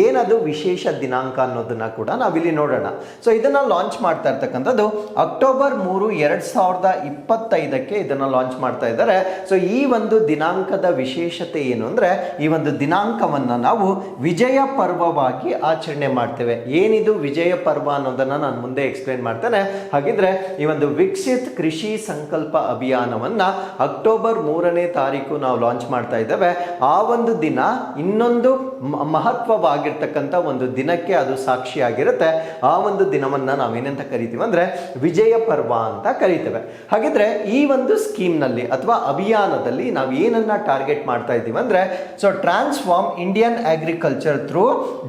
ಏನದು ವಿಶೇಷ ದಿನಾಂಕ ಅನ್ನೋದನ್ನ ಕೂಡ ನಾವಿಲ್ಲಿ ನೋಡೋಣ. ಸೊ ಇದನ್ನ ಲಾಂಚ್ ಮಾಡ್ತಾ ಇರ್ತಕ್ಕಂಥದ್ದು ಅಕ್ಟೋಬರ್ 3, 2025 ಇದನ್ನ ಲಾಂಚ್ ಮಾಡ್ತಾ ಇದ್ದಾರೆ. ಸೊ ಈ ಒಂದು ದಿನಾಂಕದ ವಿಶೇಷತೆ ಏನು ಅಂದ್ರೆ, ಈ ಒಂದು ದಿನಾಂಕವನ್ನ ನಾವು ವಿಜಯ ಪರ್ವವಾಗಿ ಆಚರಣೆ ಮಾಡ್ತೇವೆ. ಏನಿದು ವಿಜಯ ಪರ್ವ ಅನ್ನೋದನ್ನ ನಾನು ಮುಂದೆ ಎಕ್ಸ್ಪ್ಲೇನ್ ಮಾಡ್ತೇನೆ. ಹಾಗಿದ್ರೆ ಈ ಒಂದು ವಿಕಸಿತ್ ಕೃಷಿ ಸಂಕಲ್ಪ ಅಭಿಯಾನವನ್ನ ಅಕ್ಟೋಬರ್ 3ನೇ ತಾರೀಕು ನಾವು ಲಾಂಚ್ ಮಾಡ್ತಾ ಇದ್ದೇವೆ. ಆ ಒಂದು ದಿನ ಇನ್ನೊಂದು ಮಹತ್ವವಾಗಿರ್ತಕ್ಕಂಥ ಒಂದು ದಿನಕ್ಕೆ ಅದು ಸಾಕ್ಷಿಯಾಗಿರುತ್ತೆ. ಆ ಒಂದು ದಿನವನ್ನ ನಾವೇನಂತ ಕರಿತೀವಿ ಅಂದ್ರೆ ವಿಜಯ ಪರ್ವ ಅಂತ ಕರಿತೇವೆ. ಹಾಗಿದ್ರೆ ಈ ಒಂದು ಸ್ಕೀಮ್ ನಲ್ಲಿ ಅಥವಾ ಅಭಿಯಾನದಲ್ಲಿ ನಾವು ಏನನ್ನ ಟಾರ್ಗೆಟ್ ಮಾಡ್ತಾ ಇದ್ದೀವಿ ಅಂದ್ರೆ, so transform Indian agriculture through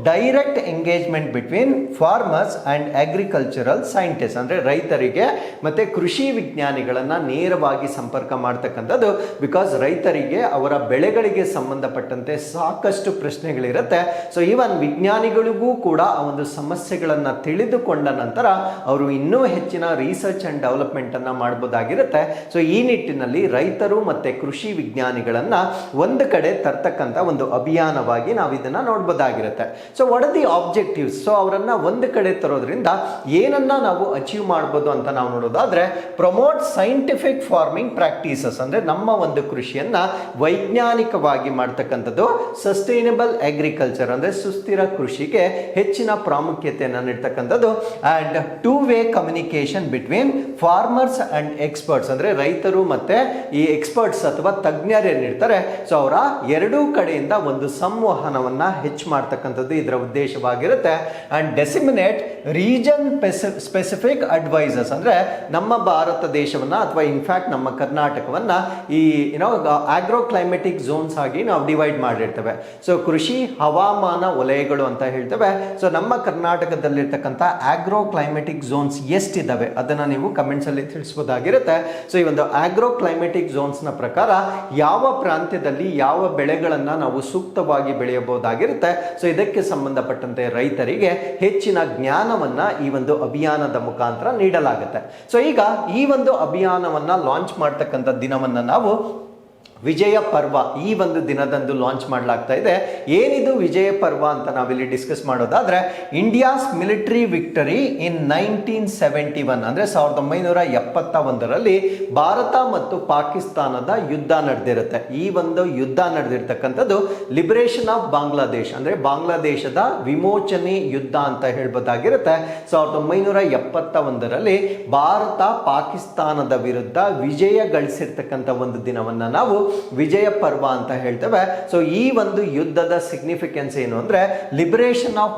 direct engagement between farmers and agricultural scientist, ಅಂದ್ರೆ ರೈತರಿಗೆ ಮತ್ತೆ ಕೃಷಿ ವಿಜ್ಞಾನಿಗಳನ್ನ ನೇರವಾಗಿ ಸಂಪರ್ಕ ಮಾಡ್ತಕ್ಕಂಥದ್ದು. ಬಿಕಾಸ್ ರೈತರಿಗೆ ಅವರ ಬೆಳೆಗಳಿಗೆ ಸಂಬಂಧಪಟ್ಟಂತೆ ಸಾಕಷ್ಟು ಪ್ರಶ್ನೆಗಳಿರುತ್ತೆ. ಸೊ ಈವನ್ ವಿಜ್ಞಾನಿಗಳಿಗೂ ಕೂಡ ಆ ಒಂದು ಸಮಸ್ಯೆಗಳನ್ನ ತಿಳಿದುಕೊಂಡ ನಂತರ ಅವರು ಇನ್ನೂ ಹೆಚ್ಚಿನ ರಿಸರ್ಚ್ ಅಂಡ್ ಡೆವಲಪ್ಮೆಂಟ್ ಅನ್ನ ಮಾಡಬಹುದಾಗಿರುತ್ತೆ. ಸೊ ಈ ನಿಟ್ಟಿನಲ್ಲಿ ರೈತರು ಮತ್ತೆ ಕೃಷಿ ವಿಜ್ಞಾನಿಗಳನ್ನ ಒಂದು ಕಡೆ ತರ್ತಕ್ಕಂಥ ಒಂದು ಅಭಿಯಾನವಾಗಿ ನಾವು ಇದನ್ನ ನೋಡಬಹುದಾಗಿರುತ್ತೆ. So what are the objectives? So ಅವರನ್ನ ಒಂದು ಕಡೆ ತರೋದ್ರಿಂದ ಏನನ್ನ ನಾವು ಅಚೀವ್ ಮಾಡಬಹುದು ಅಂತ ನಾವು ನೋಡೋದಾದ್ರೆ, ಪ್ರಮೋಟ್ ಸೈಂಟಿಫಿಕ್ ಫಾರ್ಮಿಂಗ್ ಪ್ರಾಕ್ಟೀಸಸ್, ಅಂದ್ರೆ ನಮ್ಮ ಒಂದು ಕೃಷಿಯನ್ನ ವೈಜ್ಞಾನಿಕವಾಗಿ ಮಾಡ್ತಕ್ಕಂಥದ್ದು. ಸಸ್ಟೈನಬಲ್ ಅಗ್ರಿಕಲ್ಚರ್ ಅಂದ್ರೆ ಸುಸ್ಥಿರ ಕೃಷಿಗೆ ಹೆಚ್ಚಿನ ಪ್ರಾಮುಖ್ಯತೆಯನ್ನು ನೀಡ್ತಕ್ಕಂಥದ್ದು. And two way communication between farmers and experts, ಅಂದ್ರೆ ರೈತರು ಮತ್ತೆ ಈ ಎಕ್ಸ್ಪರ್ಟ್ಸ್ ಅಥವಾ ತಜ್ಞರು ಏನಿರ್ತಾರೆ, ಸೊ ಅವರ ಎರಡೂ ಕಡೆಯಿಂದ ಒಂದು ಸಂವಹನವನ್ನ ಹೆಚ್ಚು ಮಾಡ್ತಕ್ಕಂಥದ್ದು ಇದರ ಉದ್ದೇಶವಾಗಿರುತ್ತೆ. And disseminate region specific advises, ಅಂದ್ರೆ ನಮ್ಮ ಭಾರತ ದೇಶವನ್ನ ಅಥವಾ ಇನ್ಫ್ಯಾಕ್ಟ್ ನಮ್ಮ ಕರ್ನಾಟಕವನ್ನ ಈ ಆಗ್ರೋ ಕ್ಲೈಮೆಟಿಕ್ ಝೋನ್ಸ್ ಆಗಿ ನಾವು ಡಿವೈಡ್ ಮಾಡಿರ್ತೇವೆ. ಸೊ ಕೃಷಿ ಹವಾಮಾನ ವಲಯಗಳು ಅಂತ ಹೇಳ್ತೇವೆ. ಸೊ ನಮ್ಮ ಕರ್ನಾಟಕದಲ್ಲಿರ್ತಕ್ಕಂಥ ಆಗ್ರೋ ಕ್ಲೈಮೆಟಿಕ್ ಝೋನ್ಸ್ ಎಷ್ಟಿದ್ದಾವೆ ಅದನ್ನ ನೀವು ಕಮೆಂಟ್ಸ್ ಅಲ್ಲಿ ತಿಳಿಸಬಹುದಾಗಿರುತ್ತೆ. ಸೊ ಈ ಒಂದು ಆಗ್ರೋ ಕ್ಲೈಮೆಟಿಕ್ ಝೋನ್ಸ್ ನ ಪ್ರಕಾರ ಯಾವ ಪ್ರಾಂತ್ಯದಲ್ಲಿ ಯಾವ ಬೆಳೆಗಳನ್ನ ನಾವು ಸೂಕ್ತವಾಗಿ ಬೆಳೆಯಬಹುದಾಗಿರುತ್ತೆ. ಸೊ ಇದಕ್ಕೆ ಸಂಬಂಧಪಟ್ಟಂತೆ ರೈತರಿಗೆ ಹೆಚ್ಚಿನ ಜ್ಞಾನವನ್ನ ಈ ಒಂದು ಅಭಿಯಾನದ ಮುಖಾಂತರ ನೀಡಲಾಗುತ್ತೆ. ಸೊ ಈಗ ಈ ಒಂದು ಅಭಿಯಾನವನ್ನ ಲಾಂಚ್ ಮಾಡ್ತಕ್ಕಂಥ ದಿನವನ್ನ ನಾವು ವಿಜಯ ಪರ್ವ ಈ ಒಂದು ದಿನದಂದು ಲಾಂಚ್ ಮಾಡಲಾಗ್ತಾ ಇದೆ. ಏನಿದು ವಿಜಯ ಪರ್ವ ಅಂತ ನಾವಿಲ್ಲಿ ಡಿಸ್ಕಸ್ ಮಾಡೋದಾದ್ರೆ, ಇಂಡಿಯಾಸ್ ಮಿಲಿಟರಿ ವಿಕ್ಟರಿ ಇನ್ 1971 ಅಂದ್ರೆ 1971ರಲ್ಲಿ ಭಾರತ ಮತ್ತು ಪಾಕಿಸ್ತಾನದ ಯುದ್ಧ ನಡೆದಿರುತ್ತೆ. ಈ ಒಂದು ಯುದ್ಧ ನಡೆದಿರ್ತಕ್ಕಂಥದ್ದು ಲಿಬರೇಷನ್ ಆಫ್ ಬಾಂಗ್ಲಾದೇಶ್, ಅಂದ್ರೆ ಬಾಂಗ್ಲಾದೇಶದ ವಿಮೋಚನೆ ಯುದ್ಧ ಅಂತ ಹೇಳ್ಬೋದಾಗಿರುತ್ತೆ. 1971ರಲ್ಲಿ ಭಾರತ ಪಾಕಿಸ್ತಾನದ ವಿರುದ್ಧ ವಿಜಯ ಗಳಿಸಿರ್ತಕ್ಕಂಥ ಒಂದು ದಿನವನ್ನ ನಾವು ವಿಜಯ ಪರ್ವ ಅಂತ ಹೇಳ್ತೇವೆ. ಸೊ ಈ ಒಂದು ಯುದ್ಧದ ಸಿಗ್ನಿಫಿಕೆನ್ಸ್ ಏನು ಅಂದ್ರೆ, ಲಿಬರೇಷನ್ ಆಫ್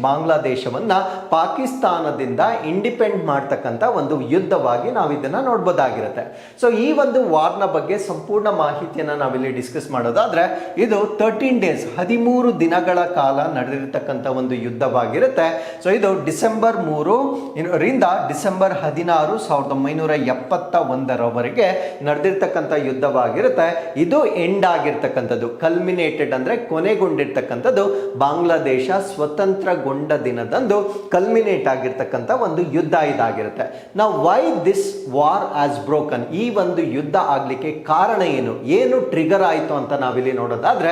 ಬಾಂಗ್ಲಾದೇಶವನ್ನ ಪಾಕಿಸ್ತಾನದಿಂದ ಇಂಡಿಪೆಂಡೆಂಟ್ ಮಾಡ್ತಕ್ಕಂಥ ಒಂದು ಯುದ್ಧವಾಗಿ ನಾವು ಇದನ್ನ ನೋಡಬಹುದಾಗಿರುತ್ತೆ. ಸೊ ಈ ಒಂದು ವಾರ್ನ ಬಗ್ಗೆ ಸಂಪೂರ್ಣ ಮಾಹಿತಿಯನ್ನ ನಾವಿಲ್ಲಿ ಡಿಸ್ಕಸ್ ಮಾಡೋದಾದ್ರೆ, ಇದು 13 ಡೇಸ್ 13 ದಿನಗಳ ಕಾಲ ನಡೆದಿರ್ತಕ್ಕಂಥ ಒಂದು ಯುದ್ಧವಾಗಿರುತ್ತೆ. ಸೊ ಇದು ಡಿಸೆಂಬರ್ 3 ರಿಂದ ಡಿಸೆಂಬರ್ 16, 1971ರವರೆಗೆ ನಡೆದಿರ್ತಕ್ಕಂಥ ಯುದ್ಧವಾಗಿರುತ್ತೆ. ಇದು ಎಂಡ್ ಆಗಿರ್ತಕ್ಕಂಥದ್ದು, ಕಲ್ಮಿನೇಟೆಡ್ ಅಂದ್ರೆ ಕೊನೆಗೊಂಡಿರ್ತಕ್ಕಂಥದ್ದು ಬಾಂಗ್ಲಾದೇಶ ಸ್ವತಂತ್ರಗೊಂಡ ದಿನದಂದು ಕಲ್ಮಿನೇಟ್ ಆಗಿರ್ತಕ್ಕಂಥ ಒಂದು ಯುದ್ಧ ಇದಾಗಿರುತ್ತೆ. ನಾವು why this war as broken, ಈ ಒಂದು ಯುದ್ಧ ಆಗ್ಲಿಕ್ಕೆ ಕಾರಣ ಏನು ಟ್ರಿಗರ್ ಆಯಿತು ಅಂತ ನಾವಿಲ್ಲಿ ನೋಡೋದಾದ್ರೆ,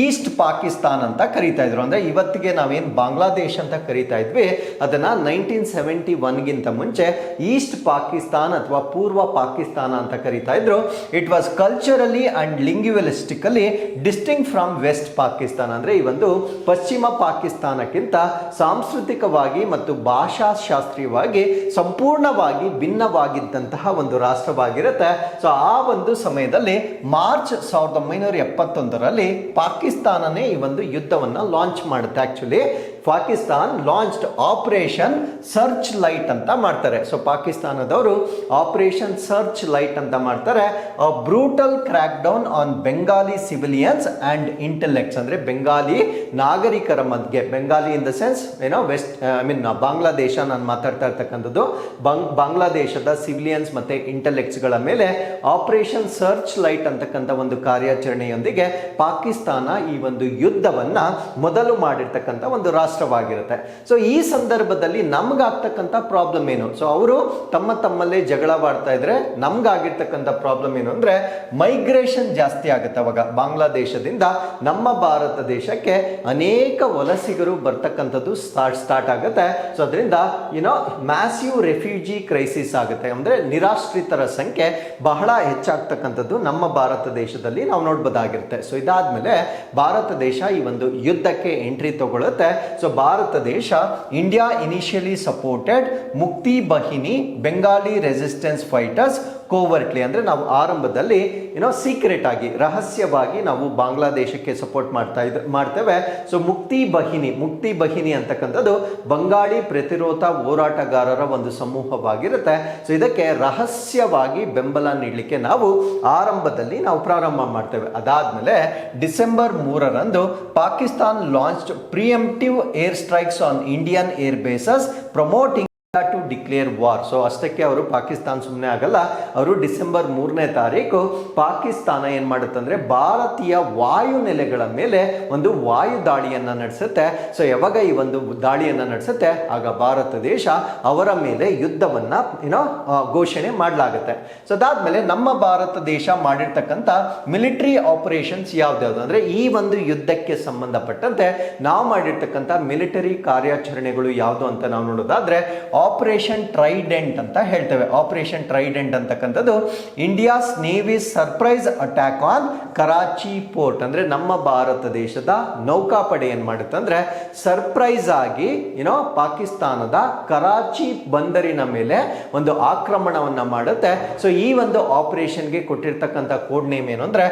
ಈಸ್ಟ್ ಪಾಕಿಸ್ತಾನ್ ಅಂತ ಕರೀತಾ ಇದ್ರು. ಅಂದ್ರೆ ಇವತ್ತಿಗೆ ನಾವೇನು ಬಾಂಗ್ಲಾದೇಶ್ ಅಂತ ಕರೀತಾ ಇದ್ವಿ, ಅದನ್ನ 1971ಗಿಂತ ಮುಂಚೆ ಈಸ್ಟ್ ಪಾಕಿಸ್ತಾನ್ ಅಥವಾ ಪೂರ್ವ ಪಾಕಿಸ್ತಾನ ಅಂತ ಕರೀತಾ ಇದ್ರು. It was culture culturally and linguistically distinct from west Pakistan, ಅಂದ್ರೆ ಈ ಒಂದು ಪಶ್ಚಿಮ ಪಾಕಿಸ್ತಾನಕ್ಕಿಂತ ಸಾಂಸ್ಕೃತಿಕವಾಗಿ ಮತ್ತು ಭಾಷಾಶಾಸ್ತ್ರೀಯವಾಗಿ ಸಂಪೂರ್ಣವಾಗಿ ಭಿನ್ನವಾಗಿದ್ದಂತಹ ಒಂದು ರಾಷ್ಟ್ರವಾಗಿರುತ್ತೆ. ಸೊ ಆ ಒಂದು ಸಮಯದಲ್ಲಿ ಮಾರ್ಚ್ 1971ರಲ್ಲಿ ಪಾಕಿಸ್ತಾನನೇ ಈ ಒಂದು ಯುದ್ಧವನ್ನ ಲಾಂಚ್ ಮಾಡುತ್ತೆ. Actually Pakistan launched operation searchlight ಅಂತ ಮಾಡ್ತಾರೆ. ಸೊ ಪಾಕಿಸ್ತಾನದವರು ಆಪರೇಷನ್ ಸರ್ಚ್ ಲೈಟ್ ಅಂತ ಮಾಡ್ತಾರೆ. Brutal crackdown on Bengali civilians and intellects, ಅಂದ್ರೆ ಬೆಂಗಾಲಿ ನಾಗರಿಕರ ಮಧ್ಯೆ, ಬೆಂಗಾಲಿ ಇನ್ ದ ಸೆನ್ಸ್ ಏನೋ ವೆಸ್ಟ್ ಬಾಂಗ್ಲಾದೇಶ ನಾನು ಮಾತಾಡ್ತಾ ಇರ್ತಕ್ಕಂಥದ್ದು, ಬಾಂಗ್ಲಾದೇಶದ ಸಿವಿಲಿಯನ್ಸ್ ಮತ್ತೆ ಇಂಟೆಲೆಕ್ಟ್ಸ್ ಗಳ ಮೇಲೆ ಆಪರೇಷನ್ ಸರ್ಚ್ ಲೈಟ್ ಅಂತಕ್ಕಂಥ ಒಂದು ಕಾರ್ಯಾಚರಣೆಯೊಂದಿಗೆ ಪಾಕಿಸ್ತಾನ ಈ ಒಂದು ಯುದ್ಧವನ್ನ ಮೊದಲು ಮಾಡಿರ್ತಕ್ಕಂಥ ಒಂದು ರಾಷ್ಟ್ರವಾಗಿರುತ್ತೆ. ಸೊ ಈ ಸಂದರ್ಭದಲ್ಲಿ ನಮ್ಗಾಗ್ತಕ್ಕಂಥ ಪ್ರಾಬ್ಲಮ್ ಏನು? ಸೊ ಅವರು ತಮ್ಮಲ್ಲೇ ಜಗಳವಾಡ್ತಾ ಇದ್ರೆ ನಮ್ಗಾಗಿರ್ತಕ್ಕಂಥ ಪ್ರಾಬ್ಲಮ್ ಏನು ಅಂದ್ರೆ ಮೈಗ್ರೇಷನ್ ಜಾಸ್ತಿ ಆಗುತ್ತೆ. ಅವಾಗ ಬಾಂಗ್ಲಾದೇಶದಿಂದ ನಮ್ಮ ಭಾರತ ದೇಶಕ್ಕೆ ಅನೇಕ ವಲಸಿಗರು ಬರ್ತಕ್ಕಂಥದ್ದು ಸ್ಟಾರ್ಟ್ ಆಗುತ್ತೆ. ಸೊ ಅದರಿಂದ ಮ್ಯಾಸಿವ್ ರೆಫ್ಯೂಜಿ ಕ್ರೈಸಿಸ್ ಆಗುತ್ತೆ, ಅಂದ್ರೆ ನಿರಾಶ್ರಿತರ ಸಂಖ್ಯೆ ಬಹಳ ಹೆಚ್ಚಾಗ್ತಕ್ಕಂಥದ್ದು ನಮ್ಮ ಭಾರತ ದೇಶದಲ್ಲಿ ನಾವು ನೋಡ್ಬೋದಾಗಿರುತ್ತೆ. ಸೊ ಇದಾದ್ಮೇಲೆ ಭಾರತ ದೇಶ ಈ ಒಂದು ಯುದ್ಧಕ್ಕೆ ಎಂಟ್ರಿ ತಗೊಳುತ್ತೆ. ಸೊ ಭಾರತ ದೇಶ ಇಂಡಿಯಾ ಇನಿಷಿಯಲಿ ಸಪೋರ್ಟೆಡ್ ಮುಕ್ತಿ ಬಹಿನಿ ಬೆಂಗಾಲಿ ರೆಸಿಸ್ಟೆನ್ಸ್ ಫೈಟರ್ಸ್ ಕೋವರ್ಟ್ಲಿ, ಅಂದ್ರೆ ನಾವು ಆರಂಭದಲ್ಲಿ ಸೀಕ್ರೆಟ್ ಆಗಿ ರಹಸ್ಯವಾಗಿ ನಾವು ಬಾಂಗ್ಲಾದೇಶಕ್ಕೆ ಸಪೋರ್ಟ್ ಮಾಡ್ತೇವೆ. ಸೊ ಮುಕ್ತಿ ಬಹಿನಿ ಅಂತಕ್ಕಂಥದ್ದು ಬಂಗಾಳಿ ಪ್ರತಿರೋಧ ಹೋರಾಟಗಾರರ ಒಂದು ಸಮೂಹವಾಗಿರುತ್ತೆ. ಸೊ ಇದಕ್ಕೆ ರಹಸ್ಯವಾಗಿ ಬೆಂಬಲ ನೀಡಲಿಕ್ಕೆ ನಾವು ಆರಂಭದಲ್ಲಿ ನಾವು ಪ್ರಾರಂಭ ಮಾಡ್ತೇವೆ. ಅದಾದ್ಮೇಲೆ ಡಿಸೆಂಬರ್ 3ರಂದು Pakistan launched preemptive air strikes on Indian air bases promoting to declare war. So ಅಷ್ಟಕ್ಕೆ ಅವರು ಪಾಕಿಸ್ತಾನ ಸುಮ್ಮನೆ ಆಗಲ್ಲ. ಅವರು ಡಿಸೆಂಬರ್ 3ನೇ ತಾರೀಕು ಪಾಕಿಸ್ತಾನ ಏನ್ ಮಾಡುತ್ತಂದ್ರೆ ಭಾರತೀಯ ವಾಯು ನೆಲೆಗಳ ಮೇಲೆ ಒಂದು ವಾಯು ದಾಳಿಯನ್ನ ನಡೆಸುತ್ತೆ. ಸೊ ಯಾವಾಗ ಈ ಒಂದು ದಾಳಿಯನ್ನ ನಡೆಸುತ್ತೆ ಆಗ ಭಾರತ ದೇಶ ಅವರ ಮೇಲೆ ಯುದ್ಧವನ್ನ ಘೋಷಣೆ ಮಾಡಲಾಗುತ್ತೆ. ಸೊ ಅದಾದ್ಮೇಲೆ ನಮ್ಮ ಭಾರತ ದೇಶ ಮಾಡಿರ್ತಕ್ಕಂಥ ಮಿಲಿಟರಿ ಆಪರೇಷನ್ಸ್ ಯಾವ್ದಾವ್ದು ಅಂದ್ರೆ ಈ ಒಂದು ಯುದ್ಧಕ್ಕೆ ಸಂಬಂಧಪಟ್ಟಂತೆ ನಾವು ಮಾಡಿರ್ತಕ್ಕಂಥ ಮಿಲಿಟರಿ ಕಾರ್ಯಾಚರಣೆಗಳು ಯಾವುದು ಅಂತ ನಾವು ನೋಡೋದಾದ್ರೆ ಆಪರೇಷನ್ ಟ್ರೈಡೆಂಟ್ ಅಂತ ಹೇಳ್ತೇವೆ. ಆಪರೇಷನ್ ಟ್ರೈಡೆಂಟ್ ಅಂತಕ್ಕಂಥದ್ದು India's navy surprise attack on Karachi port, ಅಂದ್ರೆ ನಮ್ಮ ಭಾರತ ದೇಶದ ನೌಕಾಪಡೆ ಏನ್ ಮಾಡುತ್ತೆ ಅಂದ್ರೆ ಸರ್ಪ್ರೈಸ್ ಆಗಿ ಪಾಕಿಸ್ತಾನದ ಕರಾಚಿ ಬಂದರಿನ ಮೇಲೆ ಒಂದು ಆಕ್ರಮಣವನ್ನ ಮಾಡುತ್ತೆ. ಸೊ ಈ ಒಂದು ಆಪರೇಷನ್ಗೆ ಕೊಟ್ಟಿರ್ತಕ್ಕಂಥ ಕೋಡ್ ನೇಮ್ ಏನು ಅಂದ್ರೆ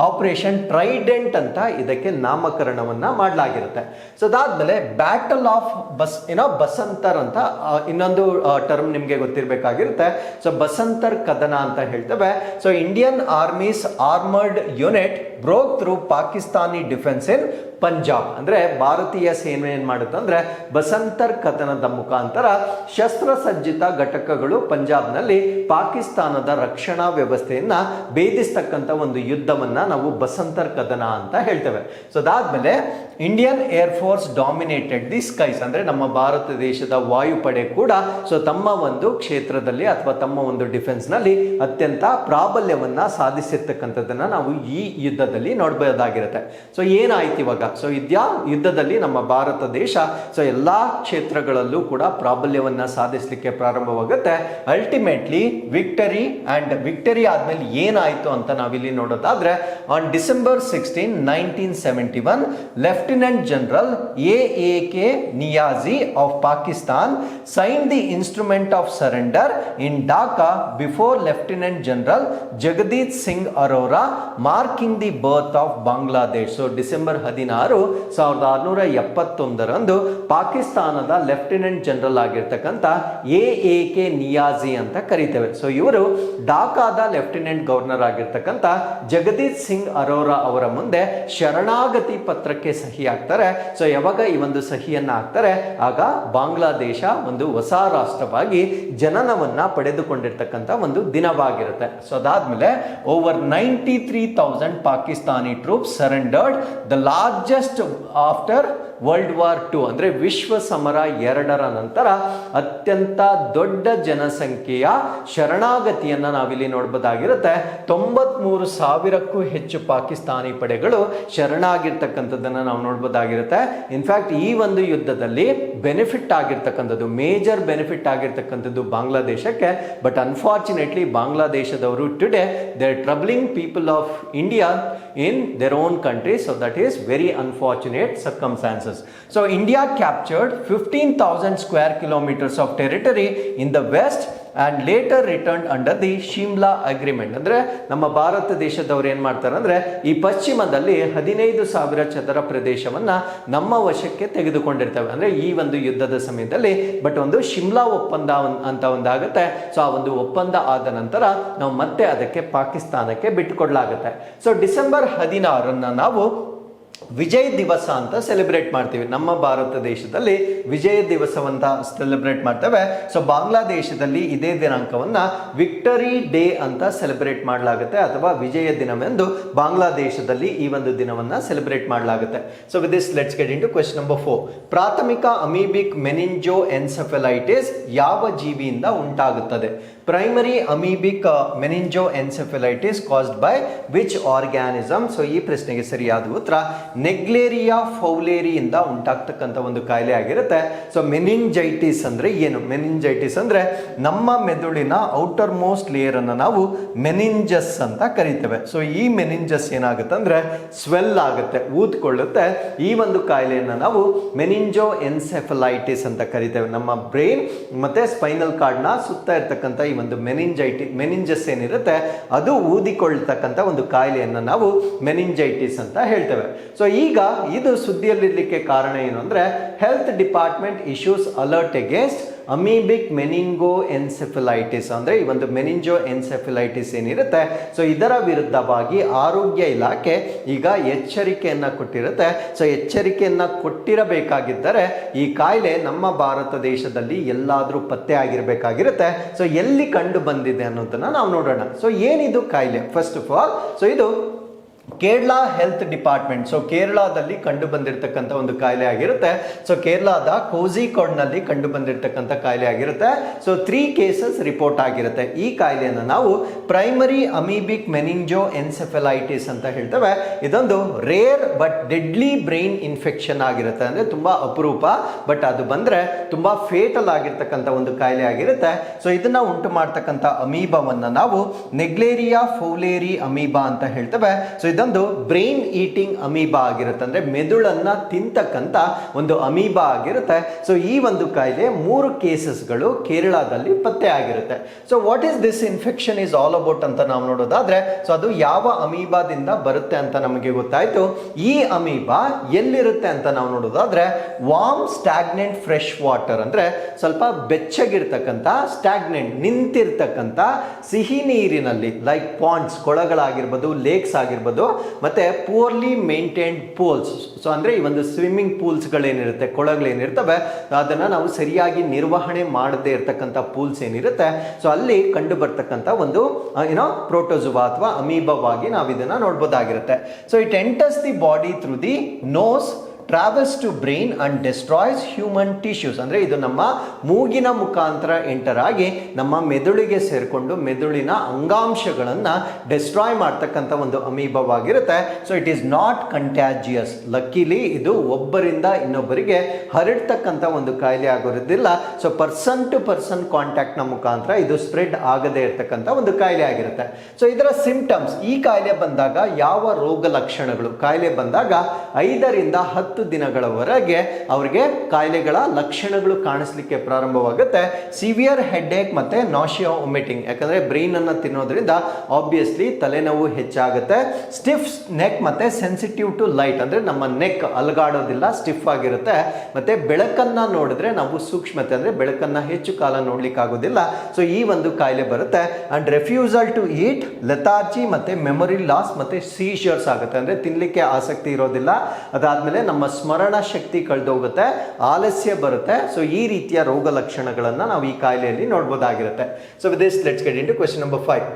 ಆಪರೇಷನ್ ಟ್ರೈಡೆಂಟ್ ಅಂತ ಇದಕ್ಕೆ ನಾಮಕರಣವನ್ನ ಮಾಡಲಾಗಿರುತ್ತೆ. ಸೊ ಅದಾದ್ಮೇಲೆ ಬ್ಯಾಟಲ್ ಆಫ್ ಬಸಂತರ್ ಅಂತ ಇನ್ನೊಂದು ಟರ್ಮ್ ನಿಮಗೆ ಗೊತ್ತಿರಬೇಕಾಗಿರುತ್ತೆ. ಸೊ ಬಸಂತರ್ ಕದನ ಅಂತ ಹೇಳ್ತೇವೆ. So Indian army's armoured unit broke through Pakistani defence in Punjab, ಅಂದ್ರೆ ಭಾರತೀಯ ಸೇನೆ ಏನ್ ಮಾಡುತ್ತೆ ಅಂದ್ರೆ ಬಸಂತರ್ ಕದನದ ಮುಖಾಂತರ ಶಸ್ತ್ರಸಜ್ಜಿತ ಘಟಕಗಳು ಪಂಜಾಬ್ನಲ್ಲಿ ಪಾಕಿಸ್ತಾನದ ರಕ್ಷಣಾ ವ್ಯವಸ್ಥೆಯನ್ನ ಭೇದಿಸ್ತಕ್ಕಂಥ ಒಂದು ಯುದ್ಧವನ್ನ ನಾವು ಬಸಂತರ್ ಕದನ ಅಂತ ಹೇಳ್ತೇವೆ. ಸೊ ಅದಾದ್ಮೇಲೆ Indian air force dominated the skies, ಅಂದ್ರೆ ನಮ್ಮ ಭಾರತ ದೇಶದ ವಾಯುಪಡೆ ಕೂಡ ಸೊ ತಮ್ಮ ಒಂದು ಕ್ಷೇತ್ರದಲ್ಲಿ ಅಥವಾ ತಮ್ಮ ಒಂದು ಡಿಫೆನ್ಸ್ ನಲ್ಲಿ ಅತ್ಯಂತ ಪ್ರಾಬಲ್ಯವನ್ನ ಸಾಧಿಸಿರ್ತಕ್ಕಂಥದ್ದನ್ನ ನಾವು ಈ ಯುದ್ಧದಲ್ಲಿ ನೋಡಬಹುದಾಗಿರುತ್ತೆ. ಸೊ ಏನಾಯ್ತು ಇವಾಗ? ಸೊ ಯುದ್ಧದಲ್ಲಿ ನಮ್ಮ ಭಾರತ ದೇಶ ಸೊ ಎಲ್ಲಾ ಕ್ಷೇತ್ರಗಳಲ್ಲೂ ಕೂಡ ಪ್ರಾಬಲ್ಯವನ್ನ ಸಾಧಿಸಲಿಕ್ಕೆ ಪ್ರಾರಂಭವಾಗುತ್ತೆ. ಅಲ್ಟಿಮೇಟ್ಲಿ ವಿಕ್ಟರಿ ಆದ್ಮೇಲೆ ಏನಾಯ್ತು ಅಂತ ನಾವಿಲ್ಲಿ ನೋಡೋದಾದ್ರೆ on December 16, 1971 lieutenant general AAK Niazi of Pakistan signed the instrument of surrender in Dhaka before Lieutenant General Jagdeep Singh Arora, marking the birth of Bangladesh. So December 16, 1671ರಂದು ಪಾಕಿಸ್ತಾನದ ಲೆಫ್ಟಿನೆಂಟ್ ಜನರಲ್ ಆಗಿರ್ತಕ್ಕಂಥ AAK ನಿಯಾಜಿ ಅಂತ ಕರೀತೇವೆ. ಸೊ ಇವರು ಢಾಕಾದ ಲೆಫ್ಟಿನೆಂಟ್ ಗವರ್ನರ್ ಆಗಿರ್ತಕ್ಕಂಥ ಜಗದೀಶ್ ಸಿಂಗ್ ಅರೋರಾ ಅವರ ಮುಂದೆ ಶರಣಾಗತಿ ಪತ್ರಕ್ಕೆ ಸಹಿ ಹಾಕ್ತಾರೆ. ಸೊ ಯಾವಾಗ ಈ ಒಂದು ಸಹಿಯನ್ನ ಹಾಕ್ತಾರೆ ಆಗ ಬಾಂಗ್ಲಾದೇಶ ಒಂದು ಹೊಸ ರಾಷ್ಟ್ರವಾಗಿ ಜನನವನ್ನ ಪಡೆದುಕೊಂಡಿರ್ತಕ್ಕಂಥ ಒಂದು ದಿನವಾಗಿರುತ್ತೆ. ಸೊ ಅದಾದ್ಮೇಲೆ over 93,000 Pakistani troops surrendered, the largest after world war II ಅಂದರೆ ವಿಶ್ವ ಸಮರ 2ರ ನಂತರ ಅತ್ಯಂತ ದೊಡ್ಡ ಜನಸಂಖ್ಯೆಯ ಶರಣಾಗತಿಯನ್ನು ನಾವಿಲ್ಲಿ ನೋಡ್ಬೋದಾಗಿರುತ್ತೆ. 93,000ಕ್ಕೂ ಹೆಚ್ಚು ಪಾಕಿಸ್ತಾನಿ ಪಡೆಗಳು ಶರಣಾಗಿರ್ತಕ್ಕಂಥದ್ದನ್ನು ನಾವು ನೋಡ್ಬೋದಾಗಿರುತ್ತೆ. ಇನ್ಫ್ಯಾಕ್ಟ್ ಈ ಒಂದು ಯುದ್ಧದಲ್ಲಿ ಬೆನಿಫಿಟ್ ಆಗಿರ್ತಕ್ಕಂಥದ್ದು, ಮೇಜರ್ ಬೆನಿಫಿಟ್ ಆಗಿರ್ತಕ್ಕಂಥದ್ದು ಬಾಂಗ್ಲಾದೇಶಕ್ಕೆ. ಬಟ್ ಅನ್ಫಾರ್ಚುನೇಟ್ಲಿ ಬಾಂಗ್ಲಾದೇಶದವರು today they are troubling people of India in their own country, so that is very unfortunate circumstances. So India captured 15,000 square kilometers of territory in the west and later returned under the Shimla agreement. ಅಂದ್ರೆ ನಮ್ಮ ಭಾರತ ದೇಶದವರು ಏನ್ ಮಾಡ್ತಾರೆ ಅಂದ್ರೆ ಈ ಪಶ್ಚಿಮದಲ್ಲಿ 15,000 ಚದರ ಪ್ರದೇಶವನ್ನ ನಮ್ಮ ವಶಕ್ಕೆ ತೆಗೆದುಕೊಂಡಿರ್ತೇವೆ ಅಂದ್ರೆ ಈ ಒಂದು ಯುದ್ಧದ ಸಮಯದಲ್ಲಿ. ಬಟ್ ಒಂದು ಶಿಮ್ಲಾ ಒಪ್ಪಂದ ಅಂತ ಒಂದಾಗುತ್ತೆ. ಸೊ ಆ ಒಂದು ಒಪ್ಪಂದ ಆದ ನಂತರ ನಾವು ಮತ್ತೆ ಅದಕ್ಕೆ ಪಾಕಿಸ್ತಾನಕ್ಕೆ ಬಿಟ್ಟುಕೊಡ್ಲಾಗುತ್ತೆ. ಸೊ ಡಿಸೆಂಬರ್ 16 ನಾವು ವಿಜಯ್ ದಿವಸ ಅಂತ ಸೆಲೆಬ್ರೇಟ್ ಮಾಡ್ತೀವಿ. ನಮ್ಮ ಭಾರತ ದೇಶದಲ್ಲಿ ವಿಜಯ ದಿವಸವಂತ ಸೆಲೆಬ್ರೇಟ್ ಮಾಡ್ತೇವೆ. ಸೊ ಬಾಂಗ್ಲಾದೇಶದಲ್ಲಿ ಇದೇ ದಿನಾಂಕವನ್ನ ವಿಕ್ಟರಿ ಡೇ ಅಂತ ಸೆಲೆಬ್ರೇಟ್ ಮಾಡಲಾಗುತ್ತೆ ಅಥವಾ ವಿಜಯ ದಿನವೆಂದು ಬಾಂಗ್ಲಾದೇಶದಲ್ಲಿ ಈ ಒಂದು ದಿನವನ್ನ ಸೆಲೆಬ್ರೇಟ್ ಮಾಡಲಾಗುತ್ತೆ. So with this let's get into question number 4. ಪ್ರಾಥಮಿಕ ಅಮೀಬಿಕ್ ಮೆನಿಂಜೋ ಎನ್ಸೆಫಲೈಟಿಸ್ ಯಾವ ಜೀವಿಯಿಂದ ಉಂಟಾಗುತ್ತದೆ? Primary amoebic meningoencephalitis caused by which organism? So ಈ ಪ್ರಶ್ನೆಗೆ ಸರಿಯಾದ ಉತ್ತರ ನೆಗ್ಲೇರಿಯಾ ಫೌಲೇರಿಯಿಂದ ಉಂಟಾಗ್ತಕ್ಕಂಥ ಒಂದು ಕಾಯಿಲೆ ಆಗಿರುತ್ತೆ. ಸೊ ಮೆನಿಂಜೈಟಿಸ್ ಅಂದ್ರೆ ಏನು? ಮೆನಿಂಜೈಟಿಸ್ ಅಂದ್ರೆ ನಮ್ಮ ಮೆದುಳಿನ ಔಟರ್ ಮೋಸ್ಟ್ ಲೇಯರ್ ಅನ್ನು ನಾವು ಮೆನಿಂಜಸ್ ಅಂತ ಕರಿತೇವೆ. ಸೊ ಈ ಮೆನಿಂಜಸ್ ಏನಾಗುತ್ತೆ ಅಂದ್ರೆ ಸ್ವೆಲ್ ಆಗುತ್ತೆ, ಊದ್ಕೊಳ್ಳುತ್ತೆ. ಈ ಒಂದು ಕಾಯಿಲೆಯನ್ನು ನಾವು ಮೆನಿಂಜೋ ಎನ್ಸೆಫಲೈಟಿಸ್ ಅಂತ ಕರಿತೇವೆ. ನಮ್ಮ ಬ್ರೈನ್ ಮತ್ತೆ ಸ್ಪೈನಲ್ ಕಾರ್ಡ್ ನ ಸುತ್ತ ಇರ್ತಕ್ಕಂಥ ಈ ಒಂದು ಮೆನಿಂಜಸ್ ಏನಿರುತ್ತೆ ಅದು ಊದಿಕೊಳ್ತಕ್ಕಂಥ ಒಂದು ಕಾಯಿಲೆಯನ್ನು ನಾವು ಮೆನಿಂಜೈಟಿಸ್ ಅಂತ ಹೇಳ್ತೇವೆ. ಸೊ ಈಗ ಇದು ಸುದ್ದಿಯಲ್ಲಿರ್ಲಿಕ್ಕೆ ಕಾರಣ ಏನು ಅಂದ್ರೆ health department issues alert against amoebic meningoencephalitis ಅಂದ್ರೆ ಈ ಒಂದು ಮೆನಿಂಜೋ ಎನ್ಸೆಫಲೈಟಿಸ್ ಏನಿರುತ್ತೆ ಸೊ ಇದರ ವಿರುದ್ಧವಾಗಿ ಆರೋಗ್ಯ ಇಲಾಖೆ ಈಗ ಎಚ್ಚರಿಕೆಯನ್ನ ಕೊಟ್ಟಿರುತ್ತೆ. ಸೊ ಎಚ್ಚರಿಕೆಯನ್ನ ಕೊಟ್ಟಿರಬೇಕಾಗಿದ್ದರೆ ಈ ಕಾಯಿಲೆ ನಮ್ಮ ಭಾರತ ದೇಶದಲ್ಲಿ ಎಲ್ಲಾದ್ರೂ ಪತ್ತೆ ಆಗಿರಬೇಕಾಗಿರುತ್ತೆ. ಸೊ ಎಲ್ಲಿ ಕಂಡು ಬಂದಿದೆ ಅನ್ನೋದನ್ನ ನಾವು ನೋಡೋಣ. ಸೊ ಏನಿದು ಕಾಯಿಲೆ? ಫಸ್ಟ್ ಆಫ್ ಆಲ್ ಸೊ ಇದು ಕೇರಳ ಹೆಲ್ತ್ ಡಿಪಾರ್ಟ್ಮೆಂಟ್, ಸೊ ಕೇರಳದಲ್ಲಿ ಕಂಡು ಬಂದಿರತಕ್ಕಂಥ ಒಂದು ಕಾಯಿಲೆ ಆಗಿರುತ್ತೆ. ಸೊ ಕೇರಳದ ಕೋಝಿಕೋಡ್ನಲ್ಲಿ ಕಂಡು ಬಂದಿರತಕ್ಕಂಥ ಕಾಯಿಲೆ ಆಗಿರುತ್ತೆ. ಸೊ 3 ಕೇಸಸ್ ರಿಪೋರ್ಟ್ ಆಗಿರುತ್ತೆ. ಈ ಕಾಯಿಲೆಯನ್ನು ನಾವು ಪ್ರೈಮರಿ ಅಮೀಬಿಕ್ ಮೆನಿಂಜೋ ಎನ್ಸೆಫಲೈಟಿಸ್ ಅಂತ ಹೇಳ್ತೇವೆ. ಇದೊಂದು rare but deadly brain infection ಆಗಿರುತ್ತೆ. ಅಂದ್ರೆ ತುಂಬಾ ಅಪರೂಪ, ಬಟ್ ಅದು ಬಂದ್ರೆ ತುಂಬಾ ಫೇಟಲ್ ಆಗಿರ್ತಕ್ಕಂಥ ಒಂದು ಕಾಯಿಲೆ ಆಗಿರುತ್ತೆ. ಸೊ ಇದನ್ನ ಉಂಟು ಮಾಡ್ತಕ್ಕಂಥ ಅಮೀಬಾವನ್ನ ನಾವು ನೆಗ್ಲೇರಿಯಾ ಫೌಲೇರಿ ಅಮೀಬಾ ಅಂತ ಹೇಳ್ತೇವೆ. ಸೊ ಇದೊಂದು ಬ್ರೈನ್ ಈಟಿಂಗ್ ಅಮೀಬಾ ಆಗಿರುತ್ತೆ, ಅಂದ್ರೆ ಮೆದುಳನ್ನ ತಿಂತಕ್ಕಂತ ಒಂದು ಅಮೀಬಾ ಆಗಿರುತ್ತೆ. ಸೊ ಈ ಒಂದು ಕಾಯಿಲೆ 3 ಕೇಸಸ್ಗಳು ಕೇರಳದಲ್ಲಿ ಪತ್ತೆ ಆಗಿರುತ್ತೆ. So what is this infection is all about ಅಂತ ನಾವು ನೋಡೋದಾದ್ರೆ ಸೊ ಅದು ಯಾವ ಅಮೀಬಾದಿಂದ ಬರುತ್ತೆ ಅಂತ ನಮಗೆ ಗೊತ್ತಾಯ್ತು. ಈ ಅಮೀಬಾ ಎಲ್ಲಿರುತ್ತೆ ಅಂತ ನಾವು ನೋಡೋದಾದ್ರೆ ವಾರ್ಮ್ ಸ್ಟಾಗ್ನೆಂಟ್ ಫ್ರೆಶ್ ವಾಟರ್ ಅಂದ್ರೆ ಸ್ವಲ್ಪ ಬೆಚ್ಚಗಿರ್ತಕ್ಕಂಥ ಸ್ಟಾಗ್ನೆಂಟ್ ನಿಂತಿರ್ತಕ್ಕಂಥ ಸಿಹಿ ನೀರಿನಲ್ಲಿ ಲೈಕ್ ಪಾಂಡ್ಸ್ ಕೊಳಗಳಾಗಿರ್ಬೋದು, ಲೇಕ್ಸ್ ಆಗಿರ್ಬೋದು, ಮತ್ತೆ ಪೂರ್ಲಿ ಮೇಂಟೈನ್ಡ್ ಪೂಲ್ಸ್. ಸೊ ಅಂದ್ರೆ ಈ ಒಂದು ಸ್ವಿಮ್ಮಿಂಗ್ ಪೂಲ್ಸ್ ಗಳೇನಿರುತ್ತೆ, ಕೊಳಗಳೇನಿರ್ತವೆ, ಅದನ್ನ ನಾವು ಸರಿಯಾಗಿ ನಿರ್ವಹಣೆ ಮಾಡದೇ ಇರತಕ್ಕಂಥ ಪೂಲ್ಸ್ ಏನಿರುತ್ತೆ ಸೊ ಅಲ್ಲಿ ಕಂಡು ಬರ್ತಕ್ಕಂಥ ಒಂದು ಪ್ರೋಟೋಜುವಾ ಅಥವಾ ಅಮೀಬವಾಗಿ ನಾವು ಇದನ್ನ ನೋಡ್ಬೋದಾಗಿರುತ್ತೆ. So it enters the body through the nose, travels to brain and destroys human tissues. ಅಂದ್ರೆ ಇದು ನಮ್ಮ ಮೂಗಿನ ಮುಖಾಂತರ ಎಂಟರ್ ಆಗಿ ನಮ್ಮ ಮೆದುಳಿಗೆ ಸೇರಿಕೊಂಡು ಮೆದುಳಿನ ಅಂಗಾಂಶಗಳನ್ನ ಡೆಸ್ಟ್ರಾಯ್ ಮಾಡ್ತಕ್ಕಂಥ ಒಂದು ಅಮೀಬವಾಗಿರುತ್ತೆ. So it is not contagious. Luckily ಇದು ಒಬ್ಬರಿಂದ ಇನ್ನೊಬ್ಬರಿಗೆ ಹರಡ್ತಕ್ಕಂಥ ಒಂದು ಕಾಯಿಲೆ ಆಗೋದಿಲ್ಲ. So person to person contact ನ ಮುಖಾಂತರ ಇದು ಸ್ಪ್ರೆಡ್ ಆಗದೇ ಇರತಕ್ಕಂಥ ಒಂದು ಕಾಯಿಲೆ ಆಗಿರುತ್ತೆ. ಸೊ ಇದರ ಸಿಂಪ್ಟಮ್ಸ್, ಈ ಕಾಯಿಲೆ ಬಂದಾಗ ಯಾವ ರೋಗ ಲಕ್ಷಣಗಳು? ಕಾಯಿಲೆ ಬಂದಾಗ 5ರಿಂದ 10 ದಿನಗಳವರೆಗೆ ಅವರಿಗೆ ಕಾಯಿಲೆಗಳ ಲಕ್ಷಣಗಳು ಕಾಣಿಸ್ಲಿಕ್ಕೆ ಪ್ರಾರಂಭವಾಗುತ್ತೆ. ಸಿವಿಯರ್ ಹೆಡ್ಏಕ್ ಮತ್ತೆ ನಾಶಿಯಾ ವಾಮಿಟಿಂಗ್, ಯಾಕಂದ್ರೆ ಬ್ರೈನ್ ಅನ್ನ ತಿನ್ನೋದ್ರಿಂದ ಆಬ್ವಿಯಸ್ಲಿ ತಲೆನೋವು ಹೆಚ್ಚಾಗುತ್ತೆ. ಸ್ಟಿಫ್ ನೆಕ್ ಮತ್ತೆ ಸೆನ್ಸಿಟಿವ್ ಟು ಲೈಟ್, ಅಂದ್ರೆ ನಮ್ಮ ನೆಕ್ ಅಲಗಾಡೋದಿಲ್ಲ, ಸ್ಟಿಫ್ ಆಗಿರುತ್ತೆ. ಮತ್ತೆ ಬೆಳಕನ್ನ ನೋಡಿದ್ರೆ ನಾವು ಸೂಕ್ಷ್ಮತೆ ಅಂದ್ರೆ ಬೆಳಕನ್ನ ಹೆಚ್ಚು ಕಾಲ ನೋಡ್ಲಿಕ್ಕೆ ಆಗೋದಿಲ್ಲ. ಸೊ ಈ ಒಂದು ಕಾಯಿಲೆ ಬರುತ್ತೆ. And refusal to eat, lethargy ಮತ್ತೆ ಮೆಮೊರಿ ಲಾಸ್ ಮತ್ತೆ ಸೀಶರ್ಸ್ ಆಗುತ್ತೆ, ಅಂದ್ರೆ ತಿನ್ಲಿಕ್ಕೆ ಆಸಕ್ತಿ ಇರೋದಿಲ್ಲ. ಅದಾದ್ಮೇಲೆ ನಮ್ಮ ಸ್ಮರಣ ಶಕ್ತಿ ಕಳೆದೋಗುತ್ತೆ, ಆಲಸ್ಯ ಬರುತ್ತೆ. ಸೊ ಈ ರೀತಿಯ ರೋಗ ಲಕ್ಷಣಗಳನ್ನ ನಾವು ಈ ಕಾಯಿಲೆಯಲ್ಲಿ ನೋಡಬಹುದಾಗಿರುತ್ತೆ. So with this let's get into question number 5.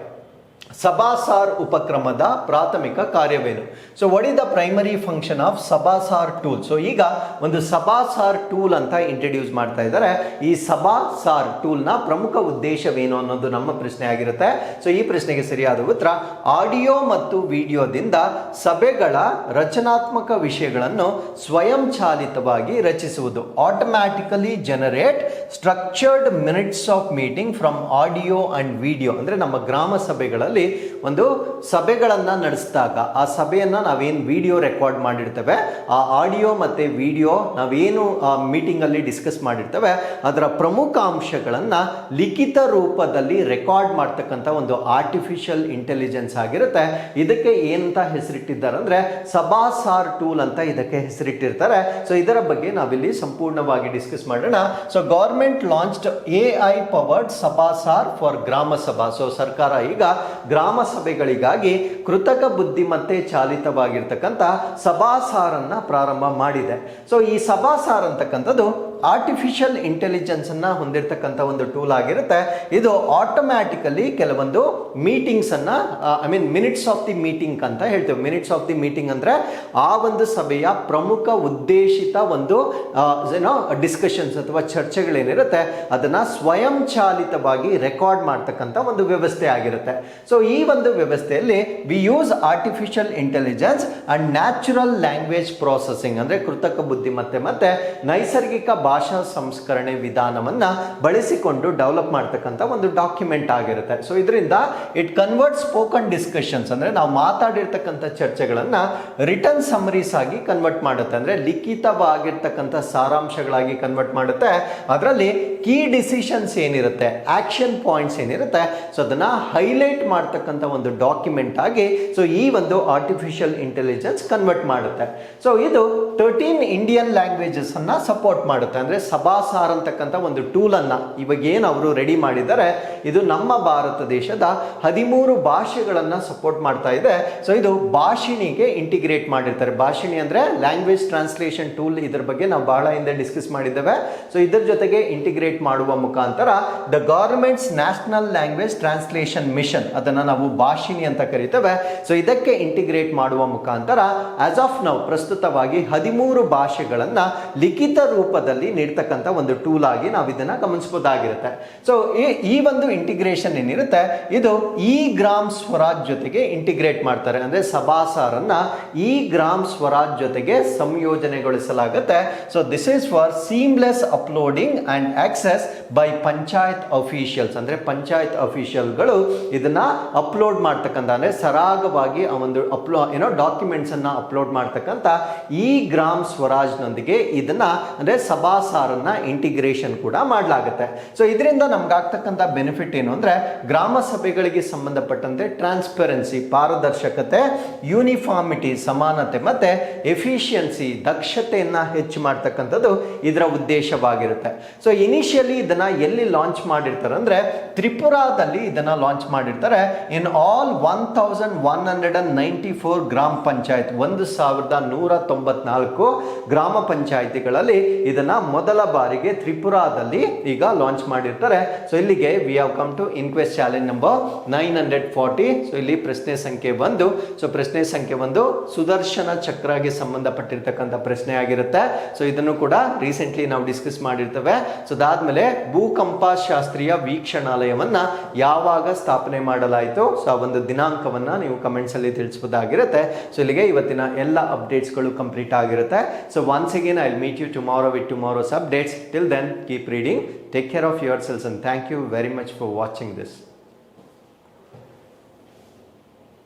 Sabhasaar ಉಪಕ್ರಮದ ಪ್ರಾಥಮಿಕ ಕಾರ್ಯವೇನು? So what is the primary function of Sabhasaar tool? So ಈಗ ಒಂದು ಸಭಾಸಾರ್ ಟೂಲ್ ಅಂತ ಇಂಟ್ರಡ್ಯೂಸ್ ಮಾಡ್ತಾ ಇದ್ದಾರೆ. ಈ ಸಭಾಸಾರ್ ಟೂಲ್ನ ಪ್ರಮುಖ ಉದ್ದೇಶವೇನು ಅನ್ನೋದು ನಮ್ಮ ಪ್ರಶ್ನೆ ಆಗಿರುತ್ತೆ. ಸೊ ಈ ಪ್ರಶ್ನೆಗೆ ಸರಿಯಾದ ಉತ್ತರ ಆಡಿಯೋ ಮತ್ತು ವಿಡಿಯೋದಿಂದ ಸಭೆಗಳ ರಚನಾತ್ಮಕ ವಿಷಯಗಳನ್ನು ಸ್ವಯಂಚಾಲಿತವಾಗಿ ರಚಿಸುವುದು. Automatically generate structured minutes of meeting from audio and video. ಅಂದರೆ ನಮ್ಮ ಗ್ರಾಮ ಸಭೆಗಳಲ್ಲಿ ಒಂದು ಸಭೆಗಳನ್ನ ನಡೆಸಿದಾಗ ಆ ಸಭೆಯನ್ನ ನಾವೇನು ವಿಡಿಯೋ ರೆಕಾರ್ಡ್ ಮಾಡಿರ್ತೇವೆ, ಆ ಆಡಿಯೋ ಮತ್ತೆ ವಿಡಿಯೋ ನಾವೇನು ಮೀಟಿಂಗ್ ಅಲ್ಲಿ ಡಿಸ್ಕಸ್ ಮಾಡಿರ್ತೇವೆ ಅದರ ಪ್ರಮುಖ ಅಂಶಗಳನ್ನ ಲಿಖಿತ ರೂಪದಲ್ಲಿ ರೆಕಾರ್ಡ್ ಮಾಡ್ತಕ್ಕಂಥ ಒಂದು ಆರ್ಟಿಫಿಷಿಯಲ್ ಇಂಟೆಲಿಜೆನ್ಸ್ ಆಗಿರುತ್ತೆ. ಇದಕ್ಕೆ ಏನಂತ ಹೆಸರಿಟ್ಟಿದ್ದಾರೆ ಅಂದ್ರೆ ಸಭಾಸಾರ್ ಟೂಲ್ ಅಂತ ಇದಕ್ಕೆ ಹೆಸರಿಟ್ಟಿರ್ತಾರೆ. ಸೊ ಇದರ ಬಗ್ಗೆ ನಾವಿಲ್ಲಿ ಸಂಪೂರ್ಣವಾಗಿ ಡಿಸ್ಕಸ್ ಮಾಡೋಣ. So government launched AI powered Sabhasaar for Gram Sabha. So ಸರ್ಕಾರ ಈಗ ಗ್ರಾಮ ಸಭೆಗಳಿಗಾಗಿ ಕೃತಕ ಬುದ್ಧಿಮತ್ತೆ ಚಾಲಿತವಾಗಿರ್ತಕ್ಕಂಥ ಸಭಾಸಾರನ್ನ ಪ್ರಾರಂಭ ಮಾಡಿದೆ. ಸೊ ಈ ಸಭಾಸಾರ್ ಅಂತಕ್ಕಂಥದ್ದು ಆರ್ಟಿಫಿಷಿಯಲ್ ಇಂಟೆಲಿಜೆನ್ಸ್ ಅನ್ನ ಹೊಂದಿರತಕ್ಕಂಥ ಒಂದು ಟೂಲ್ ಆಗಿರುತ್ತೆ. ಇದು ಆಟೋಮ್ಯಾಟಿಕಲಿ ಕೆಲವೊಂದು ಮೀಟಿಂಗ್ಸ್ ಅನ್ನ ಮಿನಿಟ್ಸ್ ಆಫ್ ದಿ ಮೀಟಿಂಗ್ ಅಂತ ಹೇಳ್ತೇವೆ. ಮಿನಿಟ್ಸ್ ಆಫ್ ದಿ ಮೀಟಿಂಗ್ ಅಂದ್ರೆ ಆ ಒಂದು ಸಭೆಯ ಪ್ರಮುಖ ಉದ್ದೇಶಿತ ಒಂದು ಡಿಸ್ಕಷನ್ಸ್ ಅಥವಾ ಚರ್ಚೆಗಳೇನಿರುತ್ತೆ ಅದನ್ನ ಸ್ವಯಂಚಾಲಿತವಾಗಿ ರೆಕಾರ್ಡ್ ಮಾಡ್ತಕ್ಕಂಥ ಒಂದು ವ್ಯವಸ್ಥೆ ಆಗಿರುತ್ತೆ. ಸೊ ಈ ಒಂದು ವ್ಯವಸ್ಥೆಯಲ್ಲಿ we use artificial intelligence and natural language processing ಅಂದ್ರೆ ಕೃತಕ ಬುದ್ಧಿಮತ್ತೆ ಮತ್ತೆ ನೈಸರ್ಗಿಕ ಭಾಷಾ ಸಂಸ್ಕರಣೆ ವಿಧಾನವನ್ನ ಬಳಸಿಕೊಂಡು ಡೆವಲಪ್ ಮಾಡ್ತಕ್ಕಂಥ ಒಂದು ಡಾಕ್ಯುಮೆಂಟ್ ಆಗಿರುತ್ತೆ. ಸೊ ಇದರಿಂದ ಇಟ್ ಕನ್ವರ್ಟ್ ಸ್ಪೋಕನ್ ಡಿಸ್ಕಷನ್ಸ್ ಅಂದ್ರೆ ನಾವು ಮಾತಾಡಿರ್ತಕ್ಕಂಥ ಚರ್ಚೆಗಳನ್ನ ರಿಟರ್ನ್ ಸಮರೀಸ್ ಆಗಿ ಕನ್ವರ್ಟ್ ಮಾಡುತ್ತೆ. ಅಂದ್ರೆ ಲಿಖಿತವಾಗಿರ್ತಕ್ಕಂಥ ಸಾರಾಂಶಗಳಾಗಿ ಕನ್ವರ್ಟ್ ಮಾಡುತ್ತೆ. ಅದರಲ್ಲಿ ಕೀ ಡಿಸಿಷನ್ಸ್ ಏನಿರುತ್ತೆ, ಆಕ್ಷನ್ ಪಾಯಿಂಟ್ಸ್ ಏನಿರುತ್ತೆ, ಸೊ ಅದನ್ನ ಹೈಲೈಟ್ ಮಾಡ್ತಕ್ಕಂಥ ಒಂದು ಡಾಕ್ಯುಮೆಂಟ್ ಆಗಿ ಸೊ ಈ ಒಂದು ಆರ್ಟಿಫಿಷಿಯಲ್ ಇಂಟೆಲಿಜೆನ್ಸ್ ಕನ್ವರ್ಟ್ ಮಾಡುತ್ತೆ. ಸೊ ಇದು 13 ಇಂಡಿಯನ್ ಲ್ಯಾಂಗ್ವೇಜಸ್ ಅನ್ನ ಸಪೋರ್ಟ್ ಮಾಡುತ್ತೆ. ಅಂದ್ರೆ ಸಭಾಸಾರ್ ಅಂತಕ್ಕಂಥ ಒಂದು ಟೂಲ್ ಅನ್ನ ಇವಾಗ ಏನು ಅವರು ರೆಡಿ ಮಾಡಿದ್ದಾರೆ ಇದು ನಮ್ಮ ಭಾರತ ದೇಶದ 13 ಭಾಷೆಗಳನ್ನ ಸಪೋರ್ಟ್ ಮಾಡ್ತಾ ಇದೆ. ಸೊ ಇದು ಭಾಷಿಣಿಗೆ ಇಂಟಿಗ್ರೇಟ್ ಮಾಡಿರ್ತಾರೆ. ಭಾಷಿಣಿ ಅಂದ್ರೆ ಲ್ಯಾಂಗ್ವೇಜ್ ಟ್ರಾನ್ಸ್ಲೇಷನ್ ಟೂಲ್. ಇದ್ರ ಬಗ್ಗೆ ನಾವು ಬಹಳ ಹಿಂದೆ ಡಿಸ್ಕಸ್ ಮಾಡಿದ್ದೇವೆ. ಸೊ ಇದ್ರ ಜೊತೆಗೆ ಇಂಟಿಗ್ರೇಟ್ ಮಾಡುವ ಮುಖಾಂತರ the government's national language translation mission ಅದನ್ನ ನಾವು ಭಾಷಿಣಿ ಅಂತ ಕರಿತೇವೆ. ಸೊ ಇದಕ್ಕೆ ಇಂಟಿಗ್ರೇಟ್ ಮಾಡುವ ಮುಖಾಂತರ ಆಸ್ ಆಫ್ ನೌ ಪ್ರಸ್ತುತವಾಗಿ 13 ಭಾಷೆಗಳನ್ನ ಲಿಖಿತ ರೂಪದಲ್ಲಿ ನೀಡ್ತಕ್ಕಂಥ ಒಂದು ಟೂಲ್ ಆಗಿ ನಾವು ಇದನ್ನ ಗಮನಿಸಬಹುದಾಗಿರುತ್ತೆ. ಸೊ ಈ ಒಂದು ಇಂಟಿಗ್ರೇಷನ್ ಏನಿರುತ್ತೆ ಇದು ಈ ಗ್ರಾಮ್ ಸ್ವರಾಜ್ ಜೊತೆಗೆ ಇಂಟಿಗ್ರೇಟ್ ಮಾಡ್ತಾರೆ. ಅಂದ್ರೆ ಸಭಾಸಾರನ್ನ ಈ ಗ್ರಾಮ್ ಸ್ವರಾಜ್ ಜೊತೆಗೆ ಸಂಯೋಜನೆಗೊಳಿಸಲಾಗುತ್ತೆ. So this is for seamless uploading and access by panchayat officials. ಅಂದ್ರೆ ಪಂಚಾಯತ್ ಅಫಿಷಿಯಲ್ಗಳು ಇದನ್ನ ಅಪ್ಲೋಡ್ ಮಾಡ್ತಕ್ಕಂಥ ಅಂದ್ರೆ ಸರಾಗವಾಗಿ ಆ ಒಂದು ಡಾಕ್ಯುಮೆಂಟ್ಸ್ ಅನ್ನ ಅಪ್ಲೋಡ್ ಮಾಡ್ತಕ್ಕಂಥ ಈ ಗ್ರಾಮ್ ಸ್ವರಾಜ್ ನೊಂದಿಗೆ ಇದನ್ನ ಅಂದ್ರೆ ಸಭಾಸಾರನ್ನ ಇಂಟಿಗ್ರೇಷನ್ ಕೂಡ ಮಾಡಲಾಗುತ್ತೆ. ಸೊ ಇದರಿಂದ ನಮ್ಗೆ ಆಗ್ತಕ್ಕಂಥ ಬೆನಿಫಿಟ್ ಏನು ಅಂದ್ರೆ ಗ್ರಾಮ ಸಭೆಗಳಿಗೆ ಸಂಬಂಧಪಟ್ಟಂತೆ ಟ್ರಾನ್ಸ್ಪರೆನ್ಸಿ ಪಾರದರ್ಶಕತೆ, ಯೂನಿಫಾರ್ಮಿಟಿ ಸಮಾನತೆ ಮತ್ತೆ ಎಫಿಷಿಯನ್ಸಿ ದಕ್ಷತೆಯನ್ನ ಹೆಚ್ಚು ಮಾಡ್ತಕ್ಕಂಥದ್ದು ಇದರ ಉದ್ದೇಶವಾಗಿರುತ್ತೆ. ಸೊ ಇನಿಷಿಯಲಿ ಇದನ್ನ ಎಲ್ಲಿ ಲಾಂಚ್ ಮಾಡಿರ್ತಾರೆ ಅಂದ್ರೆ ತ್ರಿಪುರಾದಲ್ಲಿ ಇದನ್ನ ಲಾಂಚ್ ಮಾಡಿರ್ತಾರೆ. ಇನ್ ಆಲ್ 1194 ಗ್ರಾಮ ಪಂಚಾಯತ್ 1194 ಗ್ರಾಮ ಪಂಚಾಯತಿಗಳಲ್ಲಿ ಇದನ್ನ ಮೊದಲ ಬಾರಿಗೆ ತ್ರಿಪುರಾದಲ್ಲಿ ಈಗ ಲಾಂಚ್ ಮಾಡಿರ್ತಾರೆ. ಸೊ ಇಲ್ಲಿಗೆ we have come to inquest challenge number 940. So ಇಲ್ಲಿ ಪ್ರಶ್ನೆ ಸಂಖ್ಯೆ 1. ಸೊ ಪ್ರಶ್ನೆ ಸಂಖ್ಯೆ 1 ಸುದರ್ಶನ ಚಕ್ರಗೆ ಸಂಬಂಧಪಟ್ಟಿರ್ತಕ್ಕಂಥ ಪ್ರಶ್ನೆ ಆಗಿರುತ್ತೆ. ಸೊ ಇದನ್ನು ಕೂಡ ರೀಸೆಂಟ್ಲಿ ನಾವು ಡಿಸ್ಕಸ್ ಮಾಡಿರ್ತೇವೆ. ಸೊ ಅದಾದ್ಮೇಲೆ ಭೂಕಂಪ ಶಾಸ್ತ್ರೀಯ ವೀಕ್ಷಣಾಲಯವನ್ನ ಯಾವಾಗ ಸ್ಥಾಪನೆ ಮಾಡಲಾಯಿತು, ಸೊ ಆ ಒಂದು ದಿನಾಂಕವನ್ನ ನೀವು ಕಮೆಂಟ್ಸ್ ಅಲ್ಲಿ ತಿಳಿಸಬಹುದಾಗಿರುತ್ತೆ. ಸೊ ಇಲ್ಲಿಗೆ ಇವತ್ತಿನ ಎಲ್ಲ ಅಪ್ಡೇಟ್ಸ್ಗಳು ಕಂಪ್ಲೀಟ್ ಆಗಿರುತ್ತೆ. So once again I'll meet you tomorrow with tomorrow's updates. Till then, keep reading, take care of yourselves, and thank you very much for watching this.